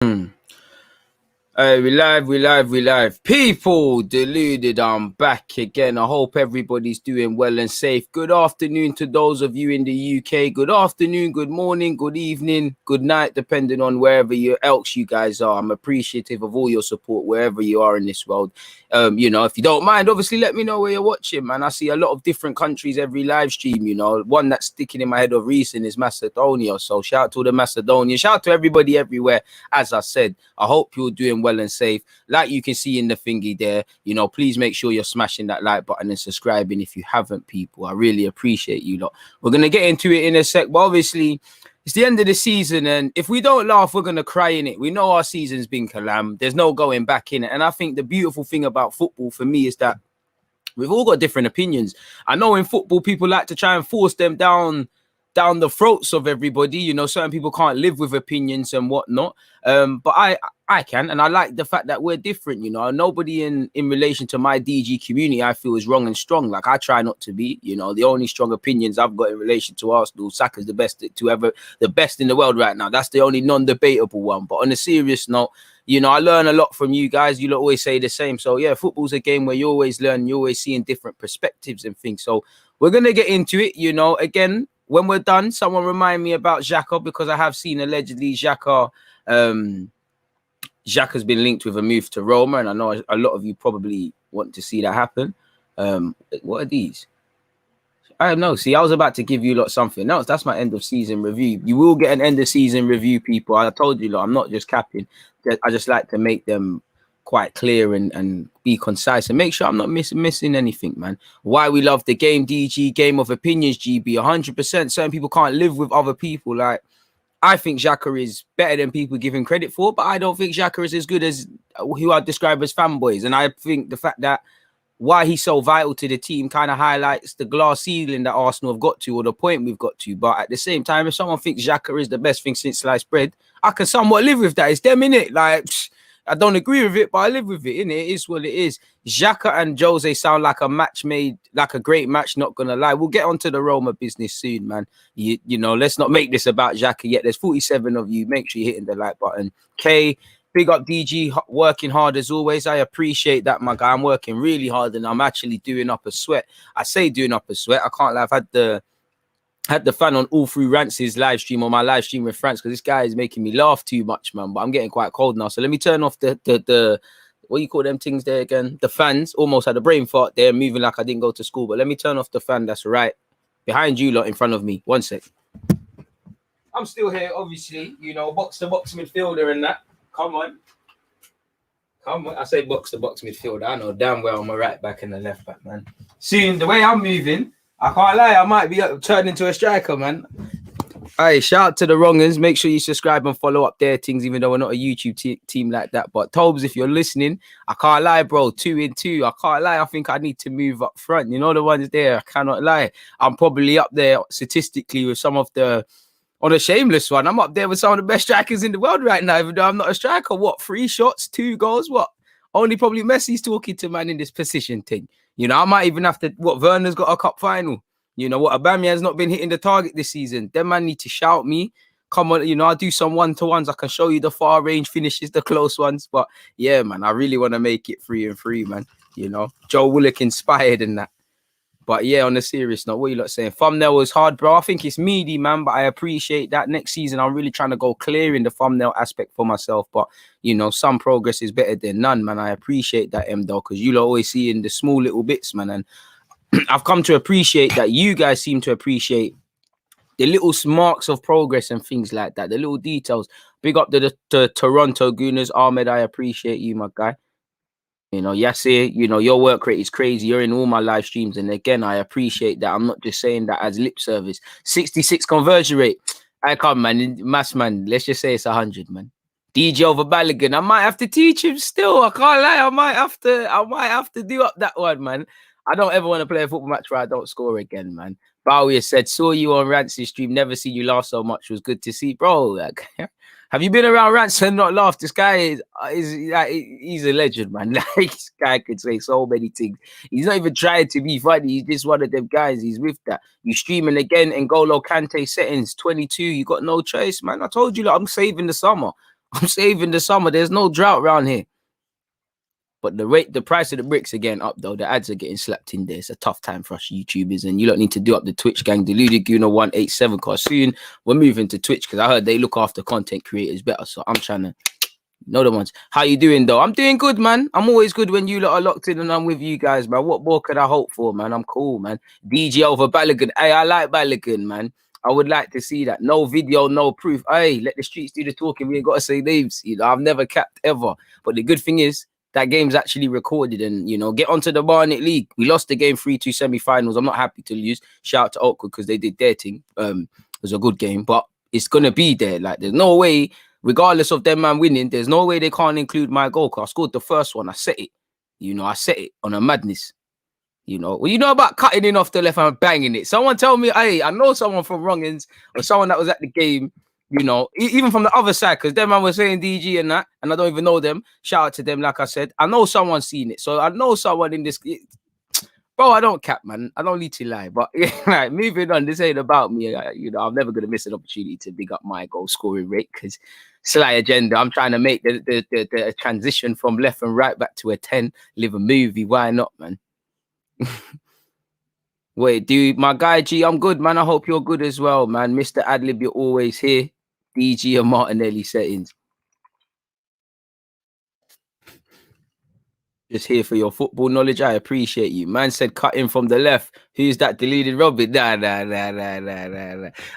We live. People, Deluded, I'm back again. I hope everybody's doing well and safe. Good afternoon to those of you in the UK. Good afternoon, good morning, good evening, good night, depending on wherever else you guys are. I'm appreciative of all your support wherever you are in this world. If you don't mind, obviously let me know where you're watching, man. I see a lot of different countries every live stream, One that's sticking in my head of recent is Macedonia. So shout out to the Macedonia. Shout out to everybody everywhere. As I said, I hope you're doing well and safe. Like you can see in the thingy there, please make sure you're smashing that like button and subscribing if you haven't, people. I really appreciate you lot. We're going to get into it in a sec, but obviously it's the end of the season, and if we don't laugh, we're going to cry in it. We know our season's been calam. There's no going back in it. And I think the beautiful thing about football for me is that we've all got different opinions. I know in football, people like to try and force them down the throats of everybody. Certain people can't live with opinions and whatnot. But I can, and I like the fact that we're different. Nobody in relation to my DG community I feel is wrong and strong. Like I try not to be. The only strong opinions I've got in relation to Arsenal, Saka's the best in the world right now. That's the only non-debatable one. But on a serious note, I learn a lot from you guys. You always say the same. So yeah, football's a game where you always learn, you're always seeing different perspectives and things. So we're gonna get into it. Again, when we're done, someone remind me about Xhaka, because I have seen allegedly Xhaka has been linked with a move to Roma, and I know a lot of you probably want to see that happen. What are these? I don't know. See, I was about to give you lot something else. That's my end of season review. You will get an end of season review, people. I told you, I'm not just capping. I just like to make them quite clear and be concise and make sure I'm not missing anything, man. Why we love the game, DG, game of opinions, GB, 100%. Certain people can't live with other people. Like, I think Xhaka is better than people give him credit for, but I don't think Xhaka is as good as who I describe as fanboys. And I think the fact that why he's so vital to the team kind of highlights the glass ceiling that Arsenal have got to, or the point we've got to. But at the same time, if someone thinks Xhaka is the best thing since sliced bread, I can somewhat live with that. It's them, innit? Like, I don't agree with it, but I live with it, innit? It is what it is. Xhaka and Jose sound like a match made, like a great match, not gonna lie. We'll get onto the Roma business soon, man. Let's not make this about Xhaka yet. There's 47 of you. Make sure you're hitting the like button. K, big up DG, working hard as always. I appreciate that, my guy. I'm working really hard and I'm actually doing up a sweat. I say doing up a sweat. I can't lie. I've had the fan on all through Rance's live stream, or my live stream with France, because this guy is making me laugh too much, man. But I'm getting quite cold now. So let me turn off the what do you call them things there again? The fans. Almost had a brain fart there, moving like I didn't go to school. But let me turn off the fan that's right behind you lot in front of me. One sec. I'm still here, obviously. Box-to-box midfielder and that. Come on. I say box-to-box midfielder. I know damn well I'm a right back and a left back, man. Soon, the way I'm moving, I can't lie, I might be turning into a striker, man. Hey, shout out to the wrongers. Make sure you subscribe and follow up their things, even though we're not a YouTube team like that. But Tobes, if you're listening, I can't lie, bro. 2 in 2. I can't lie. I think I need to move up front. The ones there, I cannot lie. I'm probably up there statistically with some of the... On a shameless one, I'm up there with some of the best strikers in the world right now, even though I'm not a striker. What, 3 shots, 2 goals? What? Only probably Messi's talking to man in this position thing. I might even have to... What, Werner's got a cup final. What, Aubameyang's not been hitting the target this season. Them man need to shout me. Come on, I'll do some one-to-ones. I can show you the far range finishes, the close ones. But yeah, man, I really want to make it 3 and 3, man. Joe Willock inspired in that. But yeah, on a serious note, what are you lot saying? Thumbnail was hard, bro. I think it's meaty, man, but I appreciate that. Next season, I'm really trying to go clear in the thumbnail aspect for myself. But, some progress is better than none, man. I appreciate that, though, because you lot always see in the small little bits, man. And I've come to appreciate that you guys seem to appreciate the little marks of progress and things like that, the little details. Big up to the Toronto Gooners. Ahmed, I appreciate you, my guy. Yasir, your work rate is crazy. You're in all my live streams. And again, I appreciate that. I'm not just saying that as lip service. 66 conversion rate. I come, man. Mass, man. Let's just say it's 100, man. DJ over Balogun. I might have to teach him still. I can't lie. I might have to do up that one, man. I don't ever want to play a football match where I don't score again, man. Bowie said, saw you on Rance's stream. Never seen you laugh so much. It was good to see. Bro, like, have you been around Rance and not laughed? This guy he's a legend, man. Like, this guy could say so many things. He's not even trying to be funny. He's just one of them guys. He's with that. You streaming again, N'Golo Kante settings, 22. You got no choice, man. I told you, like, I'm saving the summer. I'm saving the summer. There's no drought around here. But the price of the bricks are getting up though. The ads are getting slapped in there. It's a tough time for us YouTubers, and you don't need to do up the Twitch gang. Deluded Gooner 187. Cause soon we're moving to Twitch because I heard they look after content creators better. So I'm trying to know the ones. How you doing though? I'm doing good, man. I'm always good when you lot are locked in and I'm with you guys, man. What more could I hope for, man? I'm cool, man. DG over Balogun. Hey, I like Balogun, man. I would like to see that. No video, no proof. Hey, let the streets do the talking. We ain't got to say names. You know, I've never capped ever. But the good thing is, that game's actually recorded, and you know, get onto the Barnet League. We lost the game 3-2 semi-finals. I'm not happy to lose. Shout out to Oakwood because they did their thing. It was a good game, but it's gonna be there. Like, there's no way, regardless of them man winning, there's no way they can't include my goal. Cause I scored the first one. I set it. You know, I set it on a madness. You know, well, you know about cutting in off the left and banging it. Someone tell me, hey, I know someone from Wrongins or someone that was at the game. You know, even from the other side, because them man was saying DG and that, and I don't even know them. Shout out to them, like I said. I know someone's seen it, so I know someone in this. Bro, I don't cap, man. I don't need to lie. But right, moving on. This ain't about me. You know, I'm never gonna miss an opportunity to big up my goal scoring rate because sly agenda. I'm trying to make the transition from left and right back to a 10. Live a movie. Why not, man? Wait, dude, my guy G, I'm good, man. I hope you're good as well, man. Mr. Adlib, you're always here. DG and Martinelli settings. Just here for your football knowledge. I appreciate you. Man said cut in from the left. Who's that deleted Robin? Nah.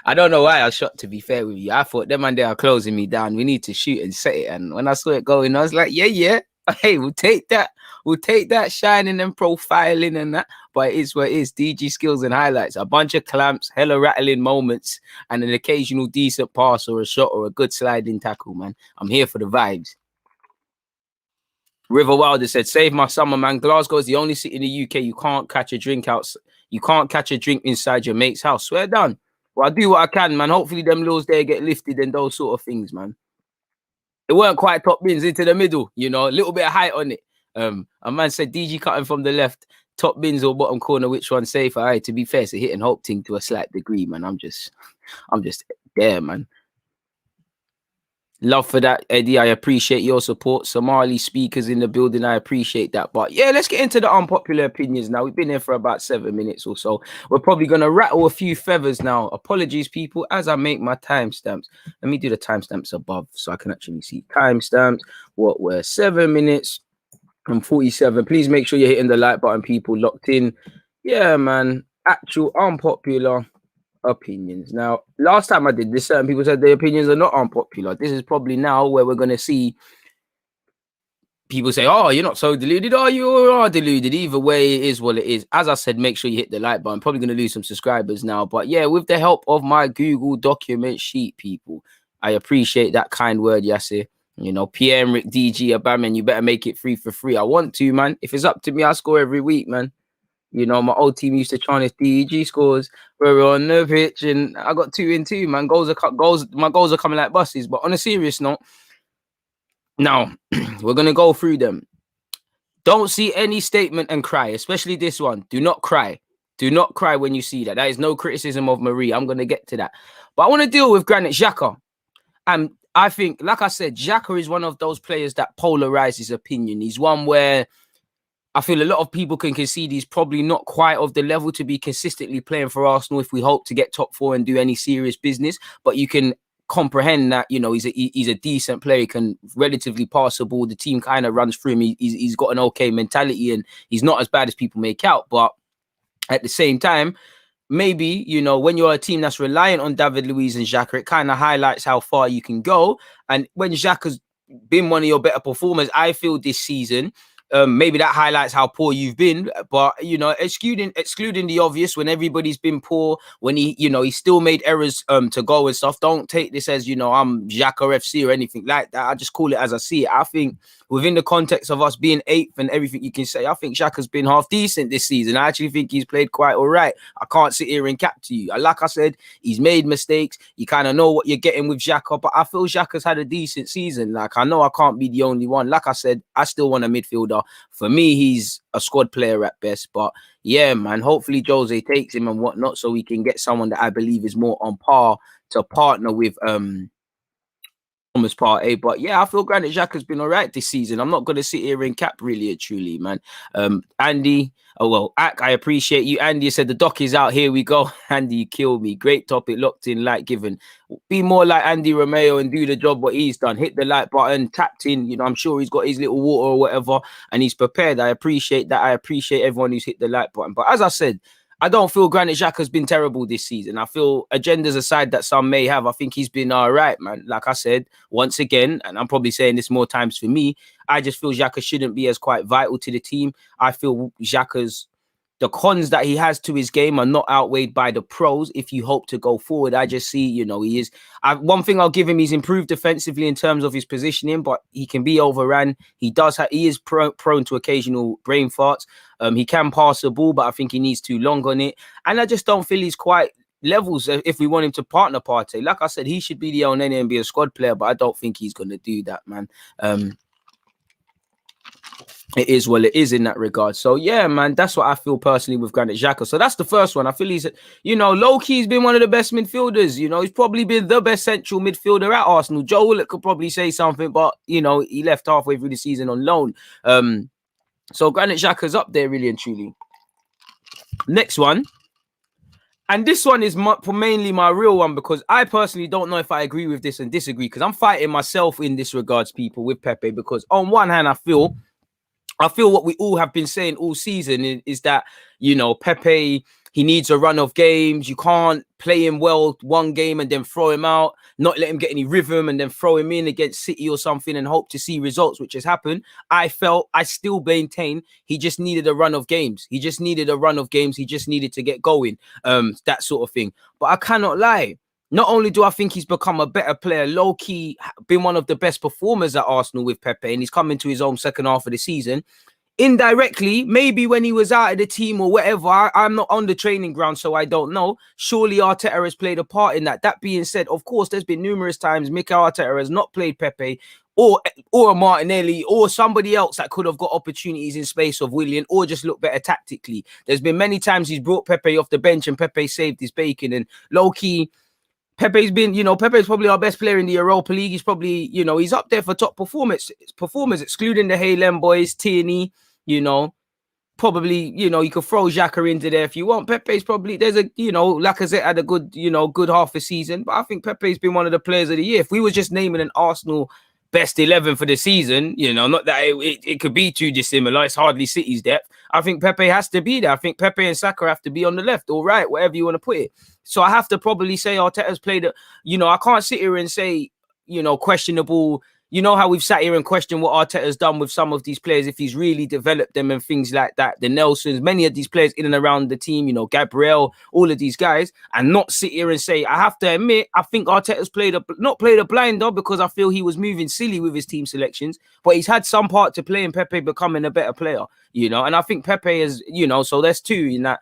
I don't know why I shot, to be fair with you. I thought them man they are closing me down. We need to shoot and set it. And when I saw it going, I was like, yeah. Hey, we'll take that. We'll take that shining and profiling and that. But it is what it is. DG skills and highlights. A bunch of clamps, hella rattling moments, and an occasional decent pass or a shot or a good sliding tackle, man. I'm here for the vibes. River Wilder said, save my summer, man. Glasgow is the only city in the UK you can't catch a drink out. You can't catch a drink inside your mate's house. Swear down. Well, I do what I can, man. Hopefully them laws there get lifted and those sort of things, man. It weren't quite top bins into the middle, you know, a little bit of height on it. A man said DG cutting from the left, top bins or bottom corner, which one's safer? All right, to be fair, it's a hit and hope thing to a slight degree, man. I'm just there, man. Love for that, Eddie. I appreciate your support. Somali speakers in the building. I appreciate that. But yeah, let's get into the unpopular opinions now. We've been here for about 7 minutes or so. We're probably going to rattle a few feathers now. Apologies, people, as I make my timestamps. Let me do the timestamps above so I can actually see timestamps. What were 7 minutes and 47. Please make sure you're hitting the like button, people locked in. Yeah, man. Actual unpopular opinions. Now, last time I did this, certain people said their opinions are not unpopular. This is probably now where we're going to see people say, oh, you're not so deluded. Oh, you are deluded. Either way, it is what it is. As I said, make sure you hit the like button. Probably going to lose some subscribers now. But yeah, with the help of my Google document sheet, people, I appreciate that kind word, Yasser. You know, Pierre-Emerick, DG, Abaman, you better make it free for free. I want to, man. If it's up to me, I score every week, man. You know, my old team used to chant if DG scores, we're on the pitch, and I got 2 in 2, man. My goals are coming like buses. But on a serious note, now we're gonna go through them. Don't see any statement and cry, especially this one. Do not cry. Do not cry when you see that. That is no criticism of Marie. I'm gonna get to that. But I want to deal with Granit Xhaka. And I think, like I said, Xhaka is one of those players that polarizes opinion. He's one where I feel a lot of people can concede he's probably not quite of the level to be consistently playing for Arsenal if we hope to get top 4 and do any serious business. But you can comprehend that, you know, he's a decent player. He can relatively pass the ball. The team kind of runs through him. He's got an okay mentality and he's not as bad as people make out. But at the same time, maybe, you know, when you're a team that's reliant on David Luiz and Xhaka, it kind of highlights how far you can go. And when Xhaka's been one of your better performers, I feel this season, maybe that highlights how poor you've been, but you know, excluding the obvious, when everybody's been poor, when he still made errors to go and stuff. Don't take this as, you know, I'm Xhaka FC or anything like that. I just call it as I see it. I think within the context of us being 8th and everything you can say, I think Xhaka's been half decent this season. I actually think he's played quite all right. I can't sit here and cap to you. Like I said, he's made mistakes. You kind of know what you're getting with Xhaka, but I feel Xhaka's had a decent season. Like, I know I can't be the only one. Like I said, I still want a midfielder. For me, he's a squad player at best. But yeah, man, hopefully Jose takes him and whatnot so we can get someone that I believe is more on par to partner with Thomas Partey. But yeah, I feel Granit Xhaka's been all right this season. I'm not going to sit here and cap really and truly, man. Andy, I appreciate you. Andy said the doc is out. Here we go. Andy, you killed me. Great topic, locked in, like given. Be more like Andy Romeo and do the job what he's done. Hit the like button, tapped in. You know, I'm sure he's got his little water or whatever, and he's prepared. I appreciate that. I appreciate everyone who's hit the like button. But as I said, I don't feel Granit Xhaka's been terrible this season. I feel, agendas aside that some may have, I think he's been all right, man. Like I said, once again, and I'm probably saying this more times for me, I just feel Xhaka shouldn't be as quite vital to the team. I feel the cons that he has to his game are not outweighed by the pros. If you hope to go forward, I just see, you know, he is. One thing I'll give him, he's improved defensively in terms of his positioning, but he can be overrun. He is prone to occasional brain farts. He can pass the ball, but I think he needs too long on it. And I just don't feel he's quite levels if we want him to partner Partey. Like I said, he should be the only and be a squad player, but I don't think he's going to do that, man. It is what it is in that regard. So yeah, man, that's what I feel personally with Granit Xhaka. So that's the first one. I feel he's, you know, low-key he's been one of the best midfielders. You know, he's probably been the best central midfielder at Arsenal. Joe Willock could probably say something, but you know, he left halfway through the season on loan. So Granit Xhaka's up there really and truly. Next one. And this one is mainly my real one, because I personally don't know if I agree with this and disagree, because I'm fighting myself in this regards, people, with Pepe, because on one hand, I feel what we all have been saying all season is that, you know, Pepe, he needs a run of games. You can't play him well one game and then throw him out, not let him get any rhythm and then throw him in against City or something and hope to see results, which has happened. I still maintain he just needed a run of games. He just needed to get going, that sort of thing. But I cannot lie. Not only do I think he's become a better player, low-key been one of the best performers at Arsenal with Pepe, and he's come into his own second half of the season. Indirectly, maybe when he was out of the team or whatever, I'm not on the training ground, so I don't know. Surely Arteta has played a part in that. That being said, of course, there's been numerous times Mikel Arteta has not played Pepe or a Martinelli or somebody else that could have got opportunities in space of Willian or just look better tactically. There's been many times he's brought Pepe off the bench and Pepe saved his bacon, and low-key, Pepe's been, you know, Pepe's probably our best player in the Europa League. He's probably, you know, he's up there for top performers, excluding the Halem boys, Tierney, you know, probably, you know, you could throw Xhaka into there if you want. Pepe's probably, there's a, you know, Lacazette had a good, you know, good half a season, but I think Pepe's been one of the players of the year. If we were just naming an Arsenal best 11 for the season, you know, not that it could be too dissimilar. It's hardly City's depth. I think Pepe has to be there. I think Pepe and Saka have to be on the left or right, whatever you want to put it. So I have to probably say Arteta's played it. You know, I can't sit here and say, you know, questionable. You know how we've sat here and questioned what Arteta's done with some of these players, if he's really developed them and things like that. The Nelsons, many of these players in and around the team, you know, Gabriel, all of these guys, and not sit here and say, I have to admit, I think Arteta's not played a blinder, because I feel he was moving silly with his team selections, but he's had some part to play in Pepe becoming a better player, you know, and I think Pepe is, you know, so there's two in that.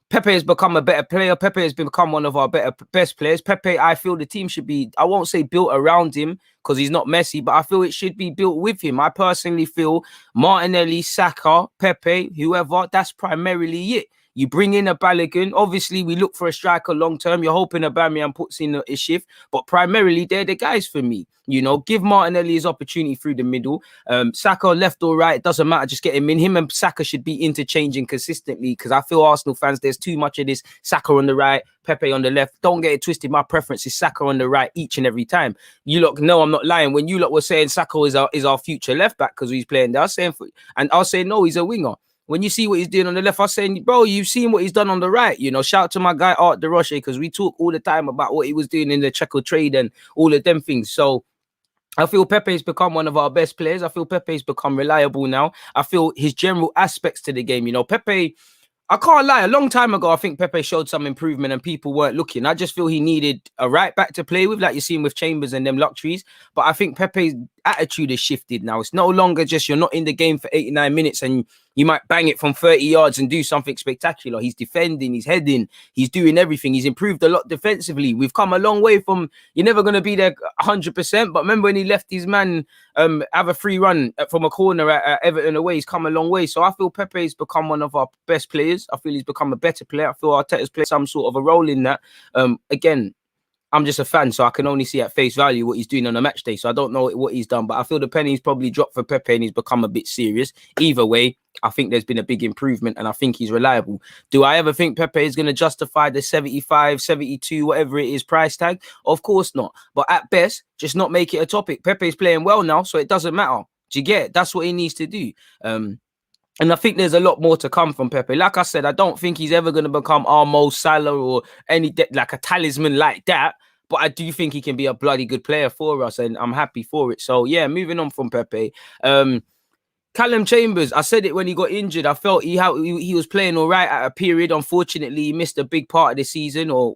Pepe has become a better player. Pepe has become one of our best players. Pepe, I feel the team should be, I won't say built around him because he's not Messi, but I feel it should be built with him. I personally feel Martinelli, Saka, Pepe, whoever, that's primarily it. You bring in a Balogun. Obviously, we look for a striker long term. You're hoping Aubameyang puts in a shift, but primarily they're the guys for me. You know, give Martinelli his opportunity through the middle. Saka left or right, doesn't matter. Just get him in. Him and Saka should be interchanging consistently, because I feel Arsenal fans, there's too much of this Saka on the right, Pepe on the left. Don't get it twisted. My preference is Saka on the right each and every time. You lot know I'm not lying. When you lot were saying Saka is our future left back because he's playing there, I was saying, and I'll say no, he's a winger. When you see what he's doing on the left, I'm saying, bro, you've seen what he's done on the right. You know, shout out to my guy Art De Roche, because we talk all the time about what he was doing in the Checo trade and all of them things. So I feel Pepe's become one of our best players. I feel Pepe's become reliable now. I feel his general aspects to the game, you know, Pepe, I can't lie. A long time ago, I think Pepe showed some improvement and people weren't looking. I just feel he needed a right back to play with, like you're seeing with Chambers and them luxuries. But I think Pepe's attitude has shifted now. It's no longer just you're not in the game for 89 minutes and you might bang it from 30 yards and do something spectacular. He's defending, he's heading, he's doing everything. He's improved a lot defensively. We've come a long way from, you're never going to be there 100%. But remember when he left his man have a free run from a corner at Everton away, he's come a long way. So I feel Pepe's become one of our best players. I feel he's become a better player. I feel Arteta's played some sort of a role in that. Again, I'm just a fan, so I can only see at face value what he's doing on a match day. So I don't know what he's done, but I feel the penny's probably dropped for Pepe and he's become a bit serious. Either way, I think there's been a big improvement and I think he's reliable. Do I ever think Pepe is going to justify the 75, 72, whatever it is price tag? Of course not. But at best, just not make it a topic. Pepe's playing well now, so it doesn't matter. Do you get it? That's what he needs to do. And I think there's a lot more to come from Pepe. Like I said, I don't think he's ever going to become our Mo Salah or like a talisman like that. But I do think he can be a bloody good player for us, and I'm happy for it. So, yeah, moving on from Pepe. Callum Chambers, I said it when he got injured. I felt he was playing all right at a period. Unfortunately, he missed a big part of the season or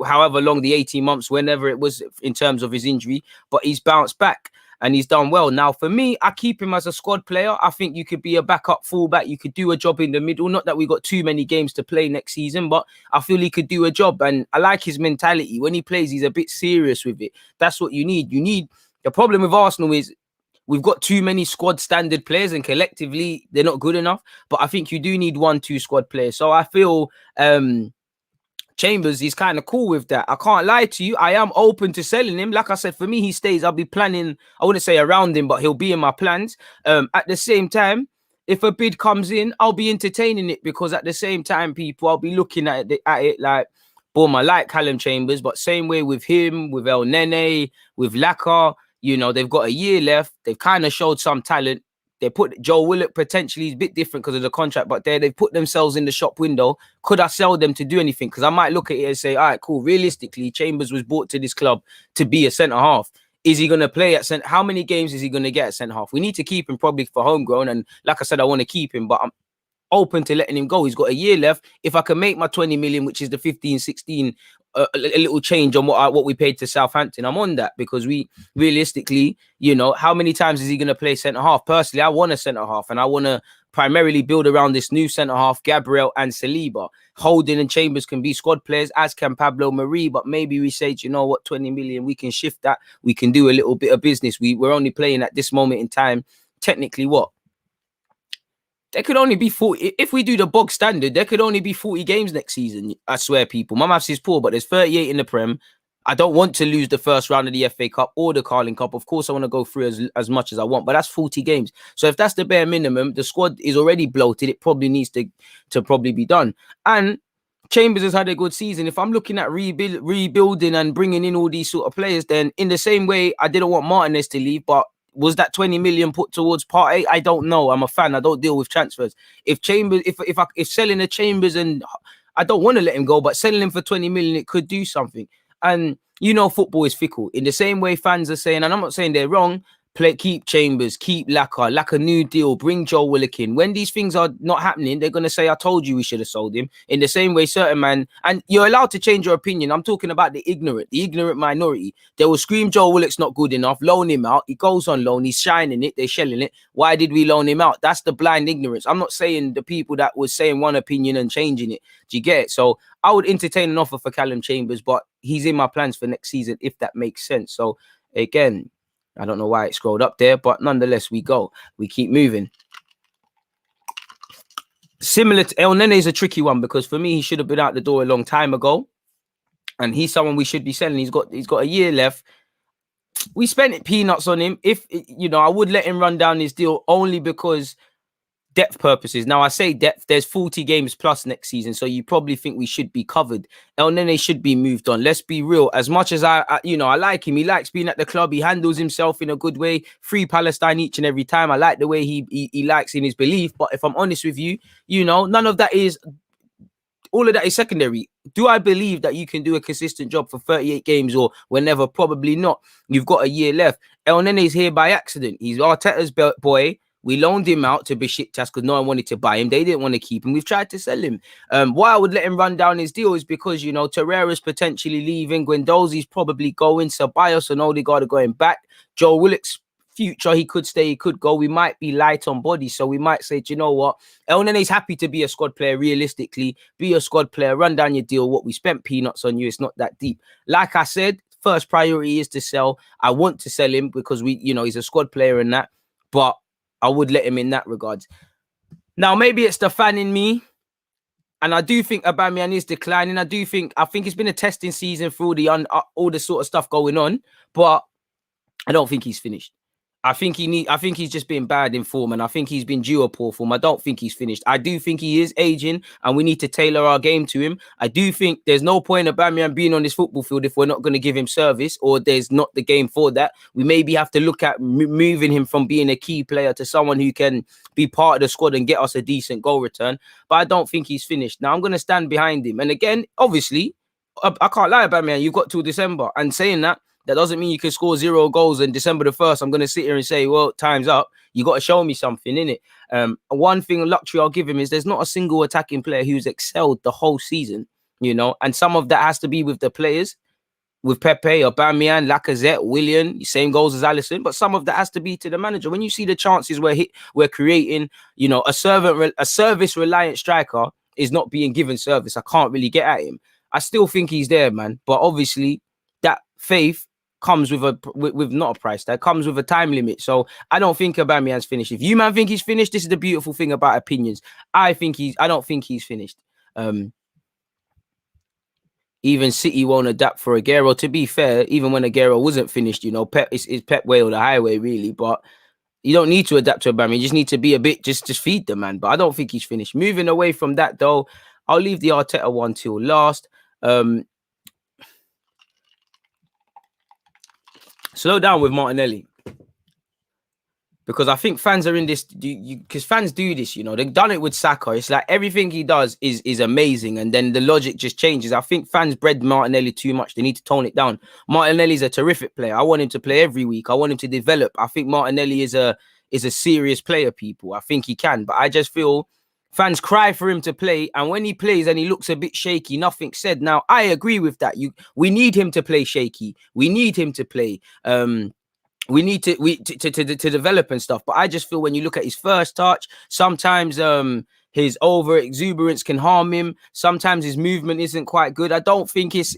however long, the 18 months, whenever it was in terms of his injury. But he's bounced back. And he's done well. Now, for me, I keep him as a squad player. I think you could be a backup fullback. You could do a job in the middle. Not that we got too many games to play next season, but I feel he could do a job. And I like his mentality. When he plays, he's a bit serious with it. That's what you need. The problem with Arsenal is we've got too many squad standard players and collectively they're not good enough. But I think you do need 1-2 squad players. So I feel Chambers, he's kind of cool with that. I can't lie to you. I am open to selling him. Like I said, for me, he stays. I'll be planning, I wouldn't say around him, but he'll be in my plans. At the same time, if a bid comes in, I'll be entertaining it because at the same time, people, I'll be looking at it like, boom, I like Callum Chambers, but same way with him, with El Nene, with Laka, you know, they've got a year left. They've kind of showed some talent. They put Joe Willock potentially is a bit different because of the contract, but they've put themselves in the shop window. Could I sell them to do anything? Because I might look at it and say, all right, cool. Realistically, Chambers was brought to this club to be a centre half. Is he going to play at centre? How many games is he going to get at centre half? We need to keep him probably for homegrown. And like I said, I want to keep him, but I'm open to letting him go. He's got a year left. If I can make my 20 million, which is the 15, 16, a little change on what we paid to Southampton, I'm on that because we realistically, you know, how many times is he going to play centre half? Personally, I want a centre half and I want to primarily build around this new centre half, Gabriel and Saliba. Holding and Chambers can be squad players, as can Pablo Mari, but maybe we say, you know what, 20 million, we can shift that. We can do a little bit of business. We're only playing at this moment in time. Technically, what? There could only be 40. If we do the bog standard, there could only be 40 games next season. I swear, people. My maths is poor, but there's 38 in the Prem. I don't want to lose the first round of the FA Cup or the Carling Cup. Of course, I want to go through as much as I want, but that's 40 games. So if that's the bare minimum, the squad is already bloated. It probably needs to probably be done. And Chambers has had a good season. If I'm looking at rebuilding and bringing in all these sort of players, then in the same way, I didn't want Martinez to leave, but was that 20 million put towards Partey? I don't know. I'm a fan. I don't deal with transfers. If Chambers, if selling the Chambers, and I don't want to let him go, but selling him for 20 million, it could do something. And you know, football is fickle. In the same way fans are saying, and I'm not saying they're wrong, keep Chambers, keep Laka new deal, bring Joe Willock in. When these things are not happening, they're going to say, I told you we should have sold him. In the same way, certain man, and you're allowed to change your opinion. I'm talking about the ignorant minority. They will scream Joe Willock's not good enough, loan him out. He goes on loan, he's shining it, they're shelling it. Why did we loan him out? That's the blind ignorance. I'm not saying the people that was saying one opinion and changing it. Do you get it? So I would entertain an offer for Callum Chambers, but he's in my plans for next season, if that makes sense. So again, I don't know why it scrolled up there, but nonetheless, we keep moving. Similar to El Nene is a tricky one because for me, he should have been out the door a long time ago. And he's someone we should be selling. He's got a year left. We spent peanuts on him. If, you know, I would let him run down his deal only because depth purposes. Now, I say depth, there's 40 games plus next season, so you probably think we should be covered. El Nene should be moved on. Let's be real. As much as I like him, he likes being at the club. He handles himself in a good way. Free Palestine each and every time. I like the way he likes in his belief. But if I'm honest with you, you know, none of that is... All of that is secondary. Do I believe that you can do a consistent job for 38 games or whenever? Probably not. You've got a year left. El Nene's here by accident. He's Arteta's boy. We loaned him out to Besiktas because no one wanted to buy him. They didn't want to keep him. We've tried to sell him. Why I would let him run down his deal is because, you know, Torreira's potentially leaving. Guendouzi's probably going. Ceballos and Odegaard are going back. Joe Willock's future, he could stay, he could go. We might be light on body. So we might say, do you know what? El Nene's happy to be a squad player, realistically. Be a squad player. Run down your deal. What we spent peanuts on you. It's not that deep. Like I said, first priority is to sell. I want to sell him because he's a squad player and that. But I would let him in that regards. Now, maybe it's the fan in me. And I do think Aubameyang is declining. I think it's been a testing season for all the sort of stuff going on, but I don't think he's finished. I think he's just been bad in form, and I think he's been due a poor form. I don't think he's finished. I do think he is aging, and we need to tailor our game to him. I do think there's no point in Aubameyang being on this football field if we're not going to give him service, or there's not the game for that. We maybe have to look at moving him from being a key player to someone who can be part of the squad and get us a decent goal return. But I don't think he's finished. Now I'm going to stand behind him. And again, obviously, I can't lie about Aubameyang. You've got till December, and saying that doesn't mean you can score 0 goals on December the 1st. I'm going to sit here and say, well, time's up. You got to show me something, innit? One thing, luxury I'll give him is there's not a single attacking player who's excelled the whole season, you know? And some of that has to be with the players, with Pepe, Aubameyang, Lacazette, Willian, same goals as Alisson. But some of that has to be to the manager. When you see the chances we're creating, you know, a service-reliant striker is not being given service. I can't really get at him. I still think he's there, man. But obviously, that faith comes with not a price tag, comes with a time limit. So I don't think Aubameyang's finished. If you man think he's finished, this is the beautiful thing about opinions. I don't think he's finished. Even City won't adapt for Aguero. To be fair, even when Aguero wasn't finished, you know, Pep is Pep way or the highway, really. But you don't need to adapt to Aubameyang. You just need to be a bit, just feed the man. But I don't think he's finished. Moving away from that, though, I'll leave the Arteta one till last. Slow down with Martinelli, because I think fans are in this, because fans do this, you know, they've done it with Saka. It's like everything he does is amazing, and then the logic just changes. I think fans bred Martinelli too much. They need to tone it down. Martinelli's a terrific player. I want him to play every week. I want him to develop. I think Martinelli is a serious player, people. I think he can, but I just feel fans cry for him to play, and when he plays and he looks a bit shaky, nothing's said. Now, I agree with that. We need him to play shaky. We need him to play. We need to develop and stuff. But I just feel when you look at his first touch, sometimes his over exuberance can harm him. Sometimes his movement isn't quite good. I don't think it's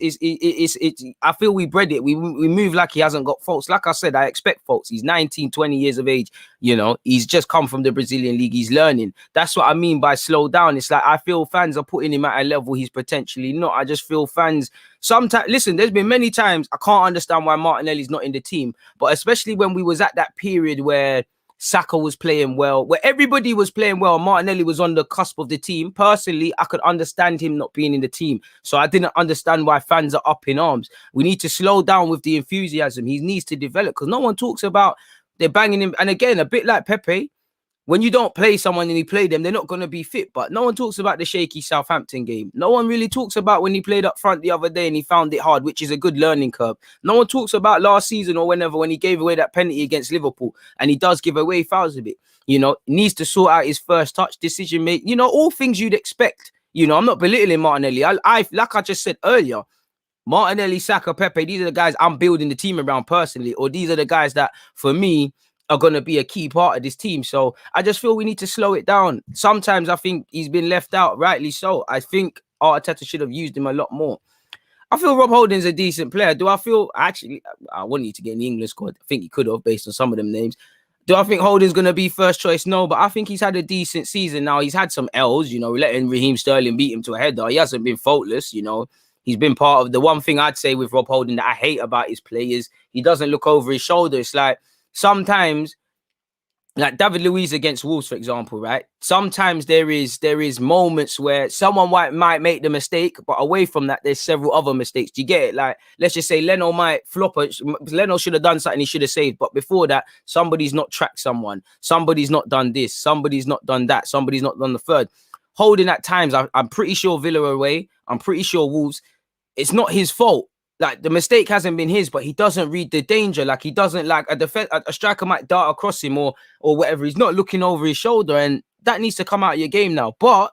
I feel we bred it. We move like he hasn't got faults. Like I said, I expect faults. He's 19, 20 years of age. You know, he's just come from the Brazilian league. He's learning. That's what I mean by slow down. It's like I feel fans are putting him at a level he's potentially not. I just feel fans sometimes, listen, there's been many times I can't understand why Martinelli's not in the team, but especially when we was at that period where Saka was playing well, where everybody was playing well, Martinelli was on the cusp of the team. Personally, I could understand him not being in the team. So I didn't understand why fans are up in arms. We need to slow down with the enthusiasm. He needs to develop, because no one talks about they're banging him. And again, a bit like Pepe, when you don't play someone and you play them, they're not going to be fit. But no one talks about the shaky Southampton game. No one really talks about when he played up front the other day and he found it hard, which is a good learning curve. No one talks about last season or whenever when he gave away that penalty against Liverpool, and he does give away fouls a bit. You know, needs to sort out his first touch, decision making. You know, all things you'd expect. You know, I'm not belittling Martinelli. I like I just said earlier, Martinelli, Saka, Pepe, these are the guys I'm building the team around personally, or these are the guys that, for me, are going to be a key part of this team. So I just feel we need to slow it down. Sometimes I think he's been left out, rightly so. I think Arteta should have used him a lot more. I feel Rob Holding's a decent player. Do I feel, actually, I wouldn't need to get in the English squad. I think he could have, based on some of them names. Do I think Holding's going to be first choice? No, but I think he's had a decent season. Now, he's had some L's, you know, letting Raheem Sterling beat him to a header. He hasn't been faultless, you know. He's been part of the one thing I'd say with Rob Holding that I hate about his play is he doesn't look over his shoulder. It's like sometimes, like David Luiz against Wolves, for example, right? Sometimes there is moments where someone might make the mistake, but away from that, there's several other mistakes. Do you get it? Like, let's just say Leno might flop. Leno should have done something he should have saved. But before that, somebody's not tracked someone. Somebody's not done this. Somebody's not done that. Somebody's not done the third. Holding at times, I'm pretty sure Villa away. I'm pretty sure Wolves. It's not his fault. Like, the mistake hasn't been his, but he doesn't read the danger. Like, he doesn't, like, a striker might dart across him or whatever. He's not looking over his shoulder, and that needs to come out of your game now. But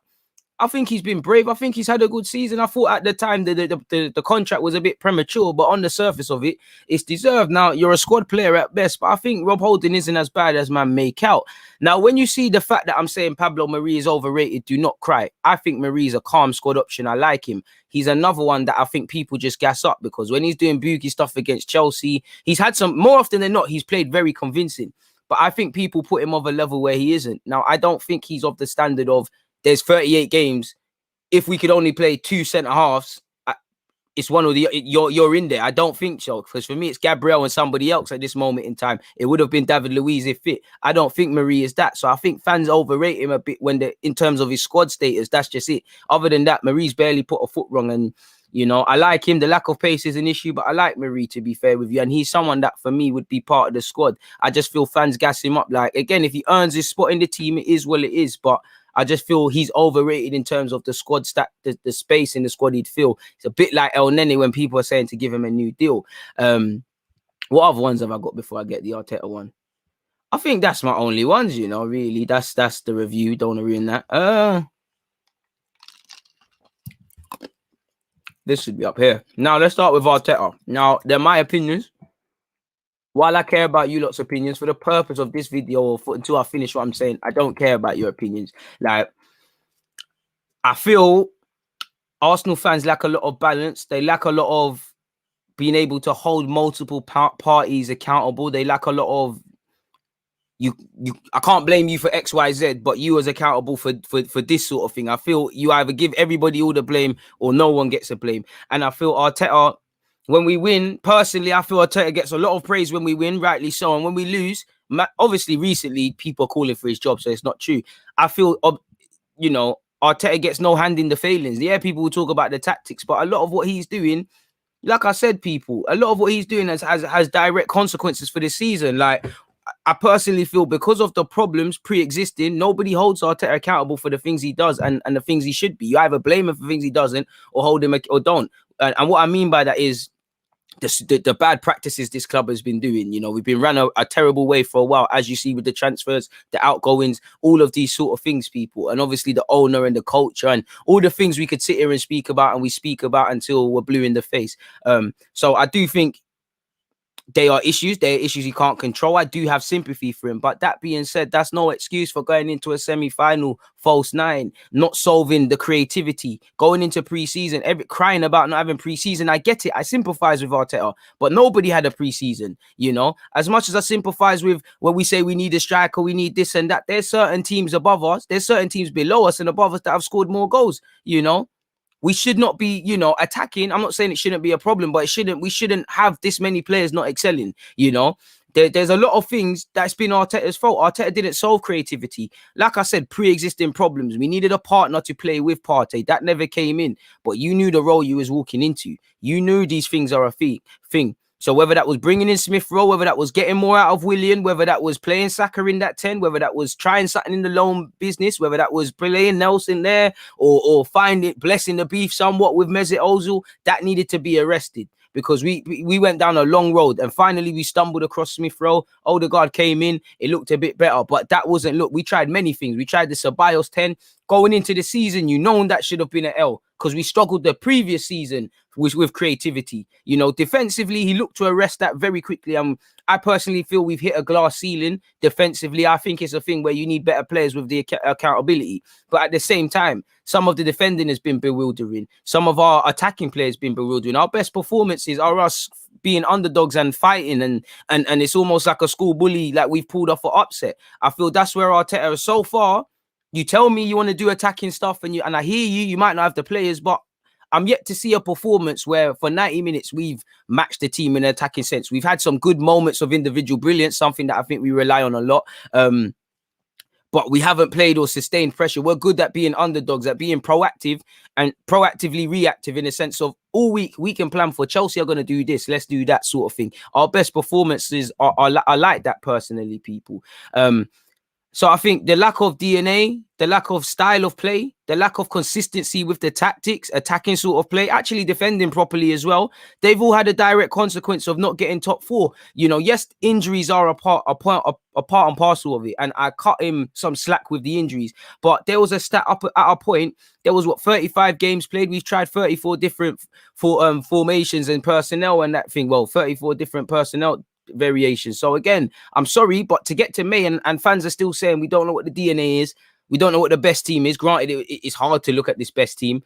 I think he's been brave. I think he's had a good season. I thought at the time the contract was a bit premature, but on the surface of it, it's deserved. Now, you're a squad player at best, but I think Rob Holding isn't as bad as man make out. Now, when you see the fact that I'm saying Pablo Mari is overrated, do not cry. I think Mari's a calm squad option. I like him. He's another one that I think people just gas up, because when he's doing boogie stuff against Chelsea, he's had some, more often than not, he's played very convincing. But I think people put him of a level where he isn't. Now, I don't think he's of the standard of there's 38 games. if we could only play 2 centre halves, it's one of the you're in there. I don't think so, because for me it's Gabriel and somebody else at this moment in time. It would have been David Luiz if fit. I don't think Marie is that. So I think fans overrate him a bit in terms of his squad status. That's just it. Other than that, Marie's barely put a foot wrong, and I like him. The lack of pace is an issue, but I like Marie, to be fair with you, and he's someone that for me would be part of the squad. I just feel fans gas him up. Like, again, if he earns his spot in the team, it is what it is, but I just feel he's overrated in terms of the squad the space in the squad he'd fill. It's a bit like El Nene when people are saying to give him a new deal. What other ones have I got before I get the Arteta one? I think that's my only ones, really. That's the review. Don't want to ruin that. This should be up here. Now, let's start with Arteta. Now, they're my opinions. While I care about you lot's opinions, for the purpose of this video, until I finish what I'm saying, I don't care about your opinions. Like, I feel Arsenal fans lack a lot of balance. They lack a lot of being able to hold multiple parties accountable. They lack a lot of I can't blame you for X, Y, Z, but you as accountable for this sort of thing. I feel you either give everybody all the blame or no one gets a blame. And I feel Arteta, when we win, personally, I feel Arteta gets a lot of praise when we win, rightly so. And when we lose, obviously, recently, people are calling for his job, so it's not true. I feel, Arteta gets no hand in the failings. Yeah, people will talk about the tactics, but a lot of what he's doing, like I said, people, a lot of what he's doing has direct consequences for this season. Like, I personally feel because of the problems pre-existing, nobody holds Arteta accountable for the things he does and the things he should be. You either blame him for things he doesn't or hold him or don't. And what I mean by that is the bad practices this club has been doing. We've been run a terrible way for a while, as you see with the transfers, the outgoings, all of these sort of things, people. And obviously the owner and the culture and all the things we could sit here and speak about, and we speak about until we're blue in the face. So I do think they are issues he can't control. I do have sympathy for him, but that being said, that's no excuse for going into a semi-final false nine, not solving the creativity, going into pre-season, crying about not having pre-season. I get it, I sympathize with Arteta, but nobody had a pre-season. As much as I sympathize with when we say we need a striker, we need this and that, there's certain teams above us, there's certain teams below us and above us that have scored more goals. We should not be, attacking. I'm not saying it shouldn't be a problem, but we shouldn't have this many players not excelling. There's a lot of things that's been Arteta's fault. Arteta didn't solve creativity. Like I said, pre-existing problems. We needed a partner to play with Partey. That never came in, but you knew the role you was walking into. You knew these things are a thing. So whether that was bringing in Smith Rowe, whether that was getting more out of Willian, whether that was playing Saka in that 10, whether that was trying something in the loan business, whether that was playing Nelson there or blessing the beef somewhat with Mesut Ozil, that needed to be arrested. Because we went down a long road and finally we stumbled across Smith Rowe. Odegaard came in. It looked a bit better, but that wasn't. Look, we tried many things. We tried the Ceballos 10. Going into the season, that should have been an L because we struggled the previous season with creativity. Defensively, he looked to arrest that very quickly. I personally feel we've hit a glass ceiling defensively. I think it's a thing where you need better players with the accountability. But at the same time, some of the defending has been bewildering. Some of our attacking players have been bewildering. Our best performances are us being underdogs and fighting, and it's almost like a school bully, like we've pulled off an upset. I feel that's where Arteta is so far. You tell me you want to do attacking stuff, and I hear you might not have the players, but I'm yet to see a performance where for 90 minutes we've matched the team in an attacking sense. We've had some good moments of individual brilliance, something that I think we rely on a lot. But we haven't played or sustained pressure. We're good at being underdogs, at being proactive and proactively reactive in the sense of all week we can plan for Chelsea are going to do this, let's do that sort of thing. Our best performances are like that personally, people. So I think the lack of DNA, the lack of style of play, the lack of consistency with the tactics, attacking sort of play, actually defending properly as well, they've all had a direct consequence of not getting top four. Yes, injuries are a part and parcel of it, and I cut him some slack with the injuries. But there was a stat up at a point. There was 35 games played. We've tried 34 different formations and personnel and that thing. Well, 34 different personnel variations. So again, I'm sorry, but to get to May and fans are still saying we don't know what the DNA is, we don't know what the best team is. Granted, it's hard to look at this best team.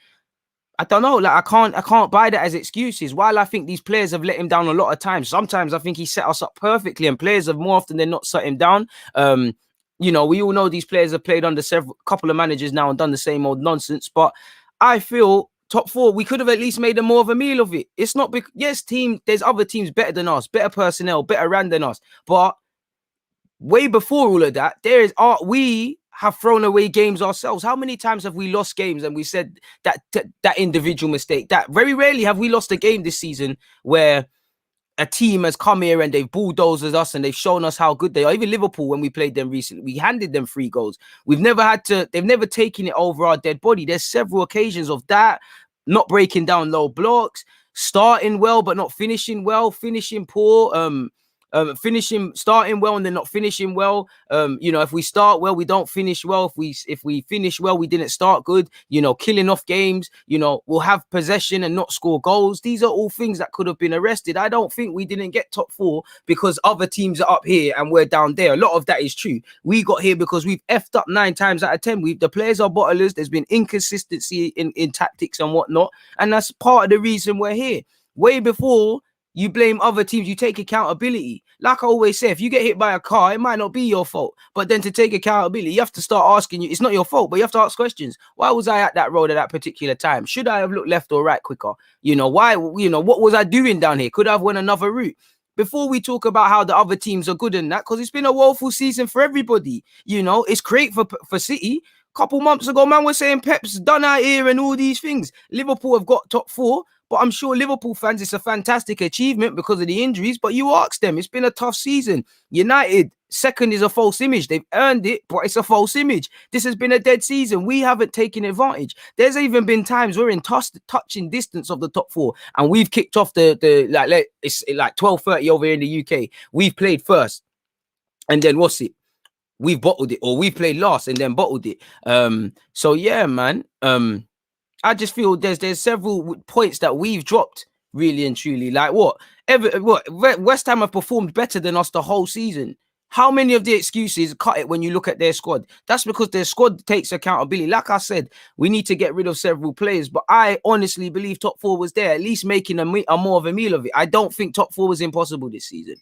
I don't know. Like I can't buy that as excuses. While I think these players have let him down a lot of times, sometimes I think he set us up perfectly, and players have more often than not set him down. We all know these players have played under couple of managers now and done the same old nonsense, but I feel top 4, we could have at least made more of a meal of it. It's not yes, there's other teams better than us, better personnel, better ran than us, but way before all of that, we have thrown away games ourselves. How many times have we lost games and we said that individual mistake? That very rarely have we lost a game this season where a team has come here and they've bulldozed us and they've shown us how good they are. Even Liverpool, when we played them recently, we handed them 3 goals. They've never taken it over our dead body. There's several occasions of that, not breaking down low blocks, starting well but not finishing well, finishing poor, starting well and then not finishing well. If we start well, we don't finish well. If we finish well, we didn't start good. Killing off games. We'll have possession and not score goals. These are all things that could have been arrested. I don't think we didn't get top 4 because other teams are up here and we're down there. A lot of that is true. We got here because we've effed up 9 times out of 10. The players are bottlers. There's been inconsistency in tactics and whatnot, and that's part of the reason we're here. Way before you blame other teams, you take accountability. Like I always say, if you get hit by a car, it might not be your fault. But then to take accountability, you have to start asking it's not your fault, but you have to ask questions. Why was I at that road at that particular time? Should I have looked left or right quicker? Why? What was I doing down here? Could I have went another route? Before we talk about how the other teams are good in that, because it's been a woeful season for everybody. It's great for City. Couple months ago, man was saying Pep's done out here and all these things. Liverpool have got top 4. But I'm sure Liverpool fans, it's a fantastic achievement because of the injuries. But you ask them, it's been a tough season. United, second is a false image. They've earned it, but it's a false image. This has been a dead season. We haven't taken advantage. There's even been times we're in touching distance of the top 4, and we've kicked off it's like 12:30 over here in the UK. We've played first, and then what's it? We've bottled it, or we played last and then bottled it. So yeah, man. I just feel there's several points that we've dropped really and truly. Like West Ham have performed better than us the whole season. How many of the excuses cut it when you look at their squad? That's because their squad takes accountability. Like I said, we need to get rid of several players, but I honestly believe top 4 was there, at least making a more of a meal of it. I don't think top 4 was impossible this season,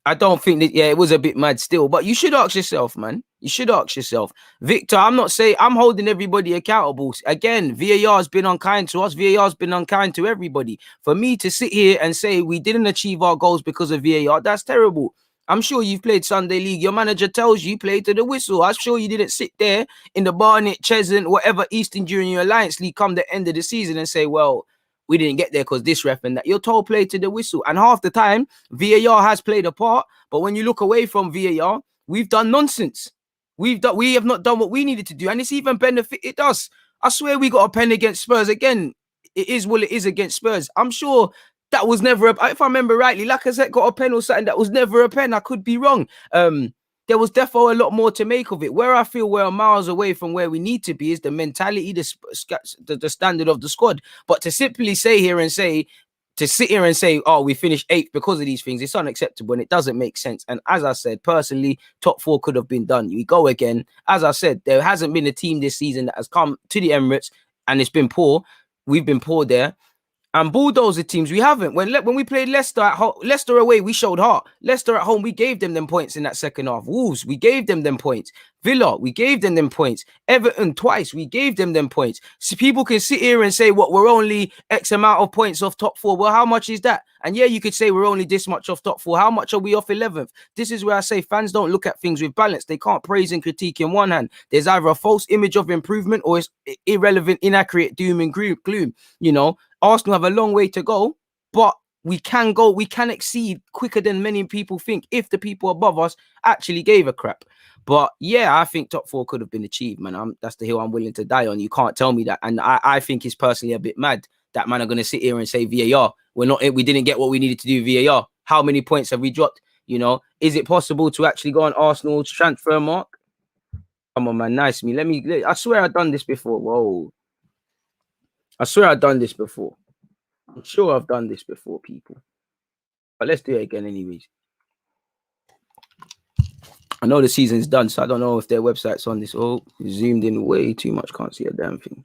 I don't think that, it was a bit mad still, but you should ask yourself, man. You should ask yourself. Victor, I'm not saying I'm holding everybody accountable. Again, VAR has been unkind to us. VAR has been unkind to everybody. For me to sit here and say we didn't achieve our goals because of VAR, that's terrible. I'm sure you've played Sunday League. Your manager tells you play to the whistle. I'm sure you didn't sit there in the Barnet, Cheshunt, whatever Eastern Junior Alliance League come the end of the season and say, well, we didn't get there because this ref and that. You're told play to the whistle. And half the time, VAR has played a part. But when you look away from VAR, we've done nonsense. We have not done what we needed to do. And it's even benefited us. I swear we got a pen against Spurs. Again, it is what it is against Spurs. I'm sure that was never, if I remember rightly, Lacazette got a pen or something that was never a pen. I could be wrong. There was definitely a lot more to make of it. Where I feel we're miles away from where we need to be is the mentality, the standard of the squad. But to simply sit here and say, oh, we finished 8th because of these things, it's unacceptable and it doesn't make sense. And as I said, personally, top 4 could have been done. We go again. As I said, there hasn't been a team this season that has come to the Emirates and it's been poor. We've been poor there. And bulldozer teams, we haven't. When we played Leicester Leicester away, we showed heart. Leicester at home, we gave them points in that second half. Wolves, we gave them points. Villa, we gave them points. Everton, twice, we gave them points. So people can sit here and say, we're only X amount of points off top 4. Well, how much is that? And yeah, you could say we're only this much off top 4. How much are we off 11th? This is where I say fans don't look at things with balance. They can't praise and critique in one hand. There's either a false image of improvement or it's irrelevant, inaccurate doom and gloom. Arsenal have a long way to go, but we can exceed quicker than many people think if the people above us actually gave a crap. But yeah, I think top 4 could have been achieved, man. That's the hill I'm willing to die on. You can't tell me that. And I think it's personally a bit mad that man are going to sit here and say VAR. We didn't get what we needed to do VAR. How many points have we dropped? Is it possible to actually go on Arsenal's transfer mark? Come on, man. Nice me. I swear I've done this before. Whoa. I swear I've done this before. I'm sure I've done this before, people. But let's do it again anyways. I know the season's done, so I don't know if their website's on this. Oh, zoomed in way too much. Can't see a damn thing.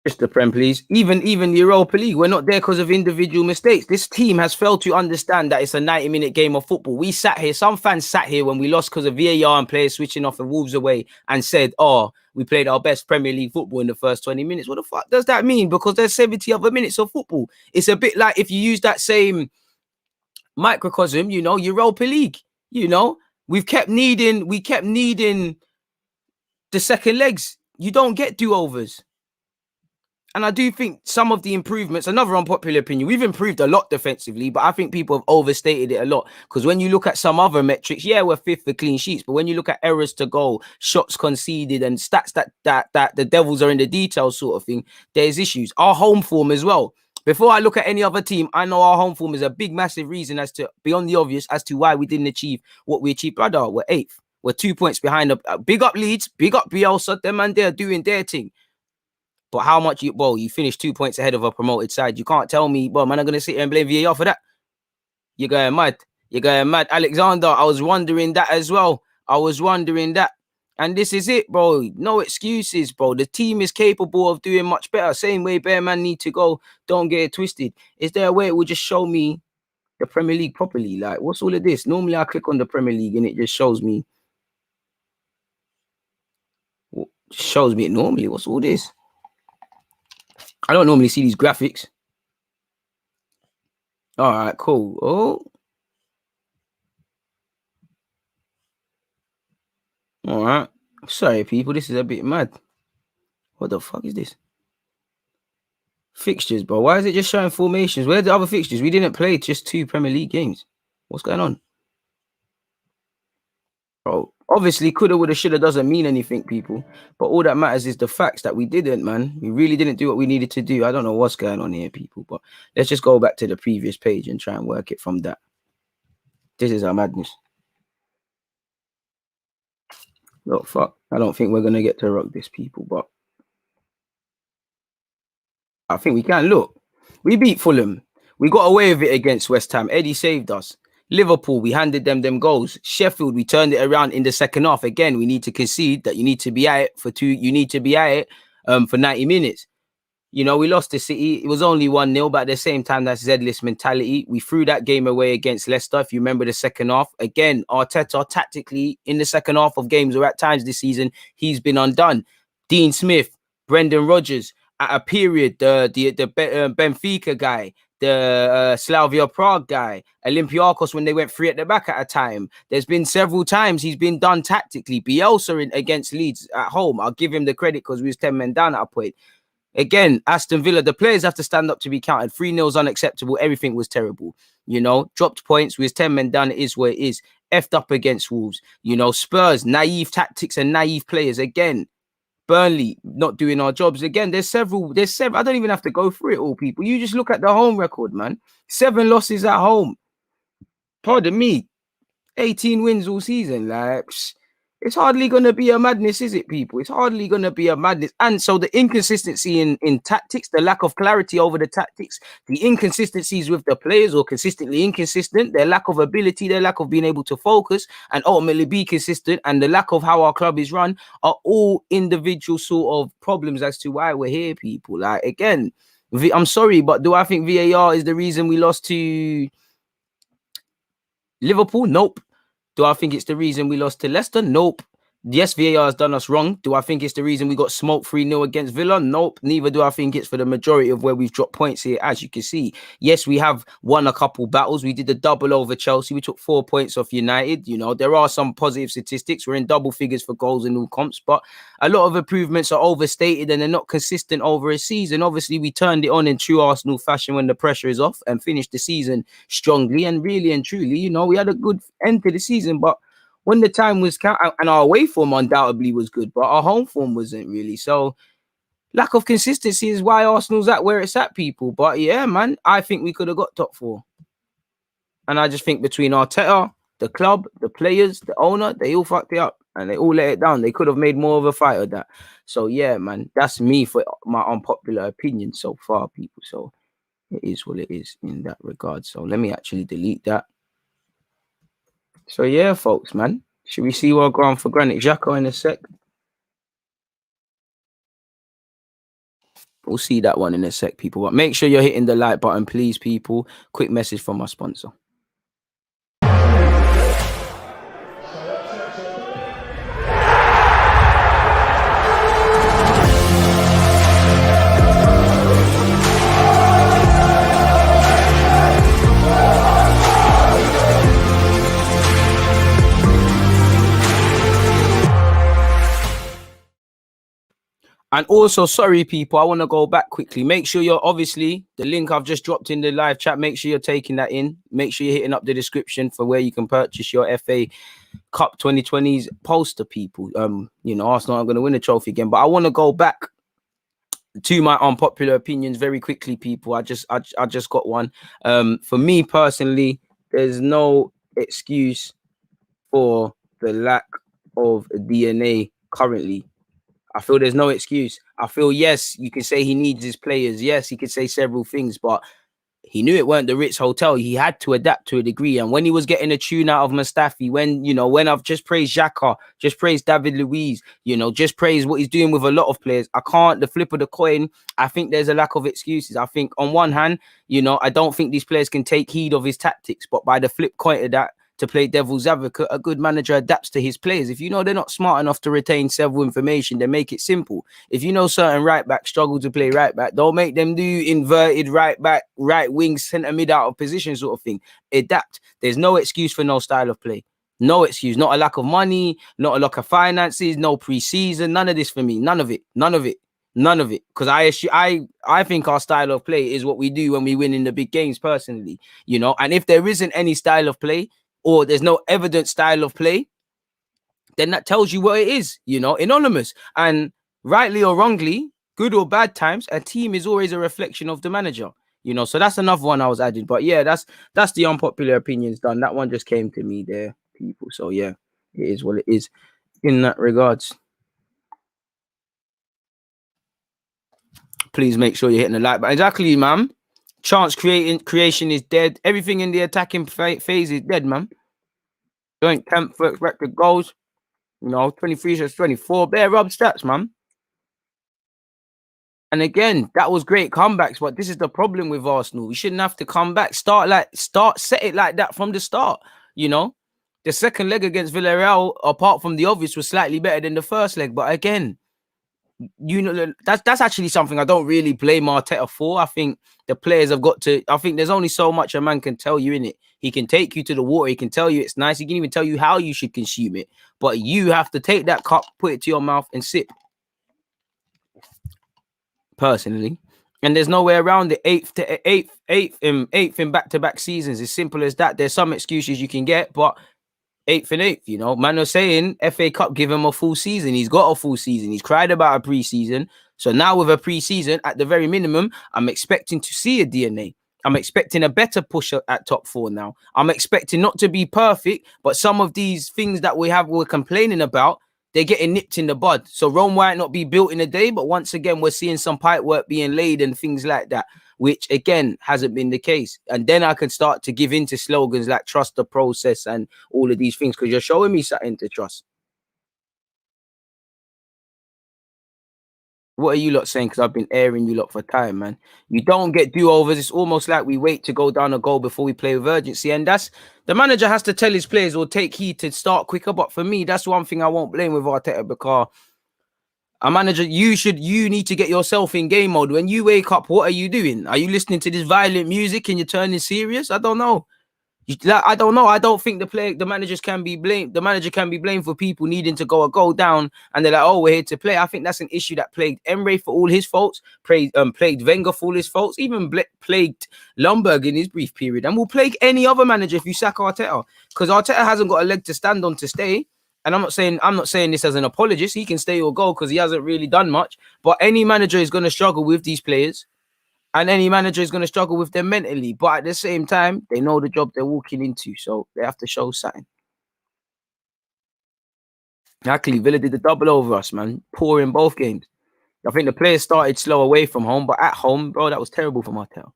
Just the Prem, please. Even the Europa League, we're not there because of individual mistakes. This team has failed to understand that it's a 90-minute game of football. We sat here, some fans sat here when we lost because of VAR and players switching off and Wolves away and said, oh, we played our best Premier League football in the first 20 minutes. What the fuck does that mean? Because there's 70 other minutes of football. It's a bit like if you use that same microcosm, you know, Europa League, you know, we kept needing the second legs. You don't get do-overs. And I do think some of the improvements, another unpopular opinion, we've improved a lot defensively, but I think people have overstated it a lot. Because when you look at some other metrics, yeah, we're fifth for clean sheets. But when you look at errors to goal, shots conceded, and stats that the devils are in the details sort of thing, there's issues. Our home form as well. Before I look at any other team, I know our home form is a big, massive reason as to, beyond the obvious, as to why we didn't achieve what we achieved. Brother, we're 8th. We're 2 points behind. Big up Leeds, big up Bielsa. Them man, they're doing their thing. But how much you finished 2 points ahead of a promoted side. You can't tell me, man, I'm going to sit here and blame VAR for that. You're going mad. Alexander, I was wondering that as well. And this is it, bro. No excuses, bro. The team is capable of doing much better. Same way Bearman need to go. Don't get it twisted. Is there a way it will just show me the Premier League properly? Like, what's all of this? Normally I click on the Premier League and it just shows me. It normally. What's all this? I don't normally see these graphics. All right, cool. Oh. All right. Sorry, people. This is a bit mad. What the fuck is this? Fixtures, bro. Why is it just showing formations? Where are the other fixtures? We didn't play just 2 Premier League games. What's going on? Bro, obviously, coulda, woulda, shoulda doesn't mean anything, people. But all that matters is the facts that we didn't, man. We really didn't do what we needed to do. I don't know what's going on here, people. But let's just go back to the previous page and try and work it from that. This is our madness. Look, fuck. I don't think we're going to get to rock this, people. But I think we can. Look, we beat Fulham. We got away with it against West Ham. Eddie saved us. Liverpool, we handed them goals. Sheffield, we turned it around in the second half. Again, we need to concede that you need to be at it for 2. You need to be at it for 90 minutes. You know, we lost to City. It was only 1-0, but at the same time, that's Z-list mentality. We threw that game away against Leicester. If you remember the second half, again, Arteta tactically in the second half of games or at times this season, he's been undone. Dean Smith, Brendan Rodgers, at a period, the Benfica guy, the Slavia Prague guy, Olympiacos when they went 3 at the back at a time. There's been several times he's been done tactically. Bielsa against Leeds at home. I'll give him the credit because we was 10 men down at a point. Again, Aston Villa, the players have to stand up to be counted. 3-0 is unacceptable. Everything was terrible. You know, dropped points. We was 10 men down. It is what it is. Effed up against Wolves. You know, Spurs, naive tactics and naive players. Again, Burnley not doing our jobs. Again, there's several. I don't even have to go through it all, people. You just look at the home record, man. 7 losses at home. Pardon me. 18 wins all season. Like, it's hardly going to be a madness, is it, people? It's hardly going to be a madness. And so the inconsistency in tactics, the lack of clarity over the tactics, the inconsistencies with the players or consistently inconsistent, their lack of ability, their lack of being able to focus and ultimately be consistent, and the lack of how our club is run are all individual sort of problems as to why we're here, people. Like, again, I'm sorry, but do I think VAR is the reason we lost to Liverpool? Nope. Do I think it's the reason we lost to Leicester? Nope. Yes, VAR has done us wrong. Do I think it's the reason we got smoked 3-0 against Villa? Nope. Neither do I think it's for the majority of where we've dropped points here, as you can see. Yes, we have won a couple battles. We did the double over Chelsea. We took 4 points off United. You know, there are some positive statistics. We're in double figures for goals in all comps, but a lot of improvements are overstated and they're not consistent over a season. Obviously, we turned it on in true Arsenal fashion when the pressure is off and finished the season strongly and really and truly. You know, we had a good end to the season, but when the time was and our away form undoubtedly was good, but our home form wasn't really. So lack of consistency is why Arsenal's at where it's at, people. But yeah, man, I think we could have got top 4. And I just think between Arteta, the club, the players, the owner, they all fucked it up and they all let it down. They could have made more of a fight of that. So yeah, man, that's me for my unpopular opinion so far, people. So it is what it is in that regard. So let me actually delete that. So yeah, folks, man. Should we see what going for Granit Xhaka in a sec? We'll see that one in a sec, people. But make sure you're hitting the like button, please, people. Quick message from our sponsor. And also, sorry, people, I want to go back quickly. Make sure you're obviously the link I've just dropped in the live chat. Make sure you're taking that in. Make sure you're hitting up the description for where you can purchase your FA Cup 2020s poster, people. Arsenal are going to win the trophy again. But I want to go back to my unpopular opinions very quickly, people. I just got one. For me personally, there's no excuse for the lack of DNA currently. I feel there's no excuse. I feel, yes, you can say he needs his players. Yes, he could say several things, but he knew it weren't the Ritz Hotel. He had to adapt to a degree. And when he was getting a tune out of Mustafi, when I've just praised Xhaka, just praised David Luiz, just praised what he's doing with a lot of players, the flip of the coin, I think there's a lack of excuses. I think on one hand, I don't think these players can take heed of his tactics, but by the flip coin of that, to play devil's advocate, a good manager adapts to his players. If they're not smart enough to retain several information, then make it simple. If certain right backs struggle to play right back, don't make them do inverted right back, right wing, centre mid out of position sort of thing. Adapt. There's no excuse for no style of play. No excuse. Not a lack of money, not a lack of finances, no pre-season, none of this for me. None of it. Because I think our style of play is what we do when we win in the big games personally, and if there isn't any style of play, or there's no evident style of play, then that tells you what it is, anonymous. And rightly or wrongly, good or bad times, a team is always a reflection of the manager, so that's another one I was adding. But yeah, that's the unpopular opinions done. That one just came to me there, people. So yeah, it is what it is in that regards. Please make sure you're hitting the like button. Exactly, man. Chance creation is dead. Everything in the attacking phase is dead, man. Joint 10th record goals, 23 to 24. Bare Rob stats, man. And again, that was great comebacks, but this is the problem with Arsenal. We shouldn't have to come back. Set it like that from the start. The second leg against Villarreal, apart from the obvious, was slightly better than the first leg. But again, that's actually something I don't really blame Arteta for. I think the players have got to. I think there's only so much a man can tell you in it. He can take you to the water. He can tell you it's nice. He can even tell you how you should consume it. But you have to take that cup, put it to your mouth, and sip. Personally, and there's no way around it. Eighth in back-to-back seasons. As simple as that. There's some excuses you can get, but 8th and 8th, man was saying FA Cup, give him a full season. He's got a full season. He's cried about a pre-season. So now with a pre-season, at the very minimum, I'm expecting to see a DNA. I'm expecting a better push at top 4 now. I'm expecting not to be perfect, but some of these things that we're complaining about, they're getting nipped in the bud. So Rome might not be built in a day, but once again, we're seeing some pipe work being laid and things like that, which again hasn't been the case. And then I can start to give into slogans like trust the process and all of these things, because you're showing me something to trust. What are you lot saying? Because I've been airing you lot for time, man. You don't get do-overs. It's almost like we wait to go down a goal before we play with urgency. And that's the manager has to tell his players or take heed to start quicker. But for me, that's one thing I won't blame with Arteta, because a manager, you need to get yourself in game mode. When you wake up, what are you doing? Are you listening to this violent music and you're turning serious? I don't know. I don't know. I don't think the manager can be blamed for people needing to go a goal down and they're like, oh, we're here to play. I think that's an issue that plagued Emre for all his faults, plagued Wenger for all his faults, even plagued Lumberg in his brief period, and will plague any other manager if you sack Arteta, because Arteta hasn't got a leg to stand on to stay. And I'm not saying this as an apologist. He can stay or go because he hasn't really done much. But any manager is going to struggle with these players. And any manager is going to struggle with them mentally. But at the same time, they know the job they're walking into. So they have to show something. Actually, Villa did the double over us, man. Poor in both games. I think the players started slow away from home. But at home, bro, that was terrible for Martel.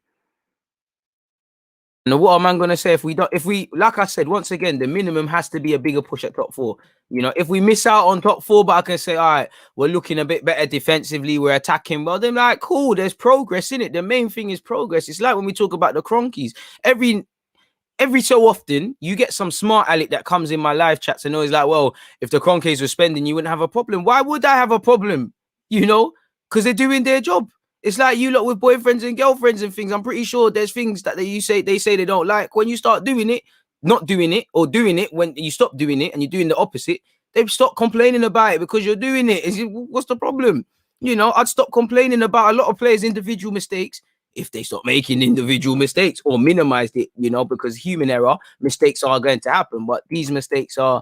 And what am I gonna say if we don't? If we, like I said, once again, the minimum has to be a bigger push at top four. You know, if we miss out on top four, but I can say, all right, we're looking a bit better defensively, we're attacking well. Then like, cool, there's progress in it. The main thing is progress. It's like when we talk about the Cronkies. Every so often, you get some smart aleck that comes in my live chats and always like, well, if the Cronkies were spending, you wouldn't have a problem. Why would I have a problem? You know, because they're doing their job. It's like you lot with boyfriends and girlfriends and things. I'm pretty sure there's things that they say they don't like. When you start doing it, not doing it, or doing it when you stop doing it and you're doing the opposite, they stop complaining about it because you're doing it. What's the problem? You know, I'd stop complaining about a lot of players' individual mistakes if they stop making individual mistakes or minimized it, you know, because human error, mistakes are going to happen, but these mistakes are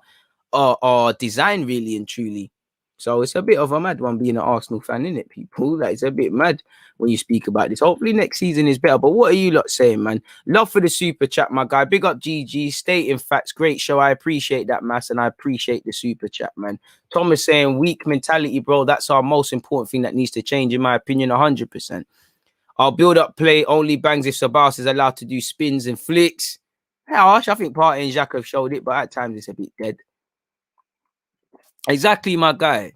designed really and truly. So it's a bit of a mad one being an Arsenal fan, isn't it, people? Like, it's a bit mad when you speak about this. Hopefully next season is better. But what are you lot saying, man? Love for the super chat, my guy. Big up GG, stating facts. Great show. I appreciate that, Mass, and I appreciate the super chat, man. Tom is saying weak mentality, bro. That's our most important thing that needs to change, in my opinion, 100%. Our build-up play only bangs if Sabas is allowed to do spins and flicks. Harsh, I think Partey and Xhaka have showed it, but at times it's a bit dead. Exactly, my guy.